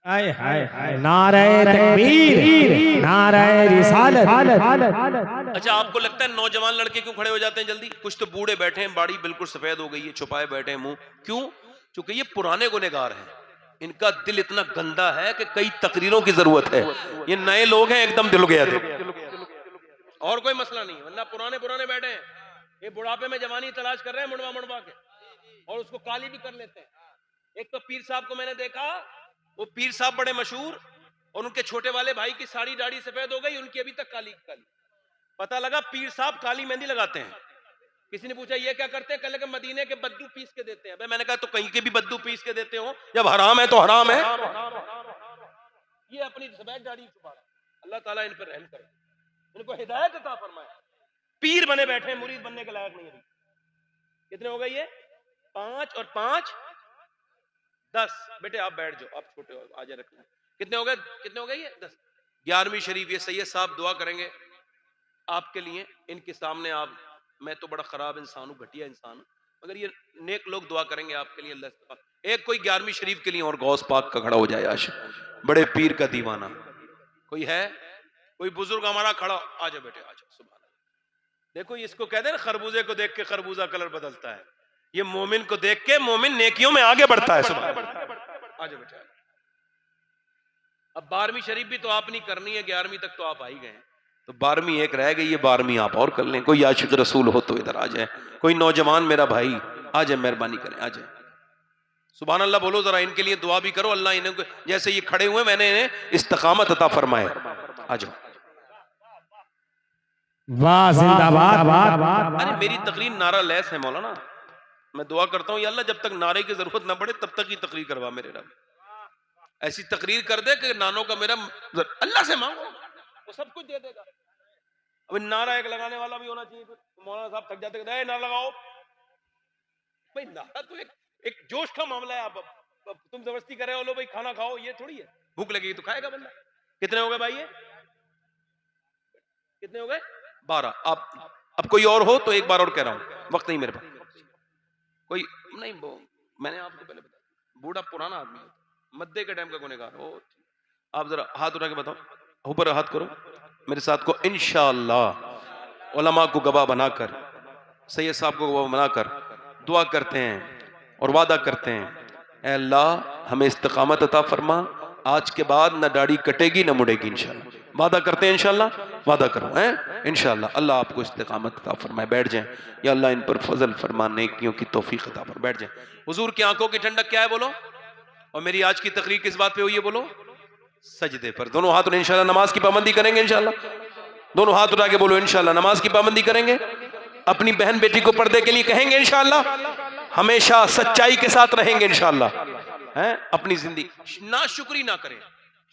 हाय हाय हाय। नारे तकबीर, नारे रिसालत। अच्छा, आपको लगता है नौजवान लड़के क्यों खड़े हो जाते हैं जल्दी? कुछ तो बूढ़े बैठे हैं, बाड़ी बिल्कुल सफेद हो गई है, छुपाए बैठे हैं मुंह। क्यों? क्योंकि ये पुराने गुनहगार हैं, इनका दिल इतना गंदा है कि कई तकरीरों की जरूरत है। ये नए लोग हैं, एकदम दिल गया थे, और कोई मसला नहीं, वरना पुराने बैठे हैं। ये बुढ़ापे में जवानी तलाश कर रहे हैं मुड़वा के, और उसको काली भी कर लेते हैं। एक तो पीर साहब को मैंने देखा, वो पीर साहब बड़े मशहूर, और उनके छोटे वाले भाई की साड़ी दाढ़ी सफेद हो गई, उनकी अभी तक काली। पता लगा पीर साहब काली मेहंदी लगाते हैं। किसी ने पूछा ये क्या करते हैं? कल के मदीने के बद्दू पीस के देते हैं। मैंने कहा तो कहीं के भी बद्दू पीस के देते हो, जब हराम है तो हराम है। ये अपनी सफेद दाढ़ी छुपा रहा। अल्लाह ताला इन पर रहम करे, इनको हिदायत अता फरमाए। पीर बने बैठे, मुरीद बनने के लायक नहीं है। कितने हो गए ये? 5 और 5 10। बेटे आप बैठ जाओ, आप छोटे हो, आजा रखना। कितने हो गए? कितने हो गए ये? 10। 11वीं शरीफ। ये सैयद साहब दुआ करेंगे आपके लिए। इनके सामने आप, मैं तो बड़ा खराब इंसान हूँ, घटिया इंसान हूँ, मगर ये नेक लोग दुआ करेंगे आपके लिए। अल्लाह एक कोई 11वीं शरीफ के लिए और गौस पाक का खड़ा हो जाए, आशिक बड़े पीर का दीवाना कोई है? कोई बुजुर्ग हमारा खड़ा? आजा बेटे आजा। सुभान अल्लाह। देखो इसको कहते हैं ना, खरबूजे को देख के खरबूजा कलर बदलता है, ये मोमिन को देख के मोमिन नेकियों में आगे बढ़ता है। सुभान अल्लाह। आगे बेटा, अब 12वीं शरीफ भी तो आप नहीं करनी है, 11वीं तक तो आप आ ही गए, तो 12वीं एक रह गई, ये 12वीं आप और कर लें। कोई आशिक रसूल हो तो इधर आ जाए, कोई नौजवान मेरा भाई आ जाए, मेहरबानी करें आ जाए। सुभान अल्लाह बोलो जरा, इनके लिए दुआ भी करो, अल्लाह इन्हें जैसे ये खड़े हुए मैंने इन्हें इस्तिकामत अता फरमाए। आ जाओ। वाह जिंदाबाद। अरे मेरी तकरीर नारा लैस है मौलाना, मैं दुआ करता हूँ या अल्लाह जब तक नारे की जरूरत ना पड़े तब तक ही तकरीर करवा मेरे रब। ऐसी तकरीर कर दे कि नानों का मेरा, अल्लाह से मांगो वो सब कुछ दे देगा। अब नारा एक लगाने वाला भी होना चाहिए, मौलाना साहब थक जाते हैं नारा लगाओ भाई, नारा तो एक जोश का मामला है। आप तुम जबरदस्ती कर रहे हो, लो भाई खाना खाओ, ये थोड़ी है, भूख लगेगी तो खाएगा बंदा। कितने हो गए भाई ये, कितने हो गए? 12। अब कोई और हो तो एक बार और कह रहा हूं, वक्त नहीं मेरे पास। कोई नहीं, मैंने आपको पहले बताया, बूढ़ा पुराना आदमी है, मद्दे के टाइम का गुनहगार हो। आप जरा हाथ उठा के बताओ, ऊपर हाथ करो मेरे साथ को, इंशाअल्लाह उलमा को गवाह बनाकर, सैयद साहब को गवाह बनाकर दुआ करते हैं और वादा करते हैं, ऐ अल्लाह हमें इस्तिकामत अता फरमा, आज के बाद ना दाढ़ी कटेगी ना मुड़ेगी इंशाअल्लाह। वादा करते हैं इंशाअल्लाह, वादा करो हैं इंशाअल्लाह, अल्लाह आपको इस्तिकामत अता फरमाए। बैठ जाएं, या अल्लाह इन पर फजल फरमा, नेकियों की तौफीक अता फरमा। बैठ जाएं। हुजूर की आंखों की ठंडक क्या है बोलो, और मेरी आज की तकरीर किस बात पे हुई है बोलो, सजदे पर। दोनों हाथ उठा, इंशाअल्लाह नमाज की पाबंदी करेंगे इंशाअल्लाह, दोनों हाथ उठा के बोलो इंशाअल्लाह नमाज की पाबंदी करेंगे, अपनी बहन बेटी को पर्दे के लिए कहेंगे इंशाअल्लाह, हमेशा सच्चाई के साथ रहेंगे इंशाअल्लाह, हैं अपनी जिंदगी ना शुक्री ना करें,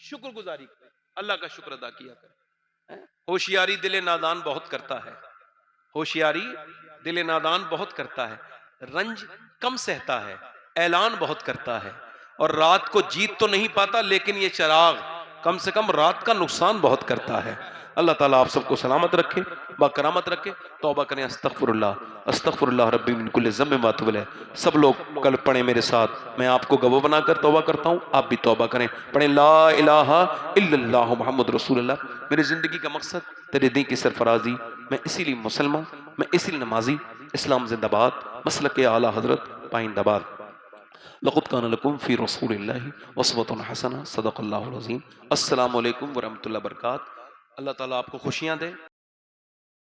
शुक्रगुजारी करें, अल्लाह का शुक्र अदा किया करें। होशियारी दिले नादान बहुत करता है, होशियारी दिले नादान बहुत करता है, रंज कम सहता है, ऐलान बहुत करता है, और रात को जीत तो नहीं पाता लेकिन ये चिराग कम से कम रात का नुकसान बहुत करता है। अल्लाह ताला आप सबको सलामत रखे, बाकरामत रखे। तौबा करें, अस्तगफिरुल्लाह अस्तगफिरुल्लाह रब्बी मिन कुल्लि ज़म्बिन व अतूबु इलैह। सब लोग कल पढ़ें मेरे साथ, मैं आपको गवाह बनाकर तौबा करता हूँ, आप भी तौबा करें। पढ़ें ला इलाहा इल्लल्लाह मुहम्मद रसूलुल्लाह। मेरी ज़िंदगी का मकसद तेरे दीन की सरफराजी, मैं इसीलिए मुसलमान, मैं इसीलिए नमाजी। इस्लाम जिंदाबाद, मसलक आला हजरत पाइंदाबाद। लक़द कान लकुम फ़ी रसूलिल्लाहि उस्वतुन हसना। सदक़ल्लाहुल अज़ीम। अस्सलामु अलैकुम व रहमतुल्लाहि व बरकातहू। अल्लाह ताला आपको खुशियाँ दे।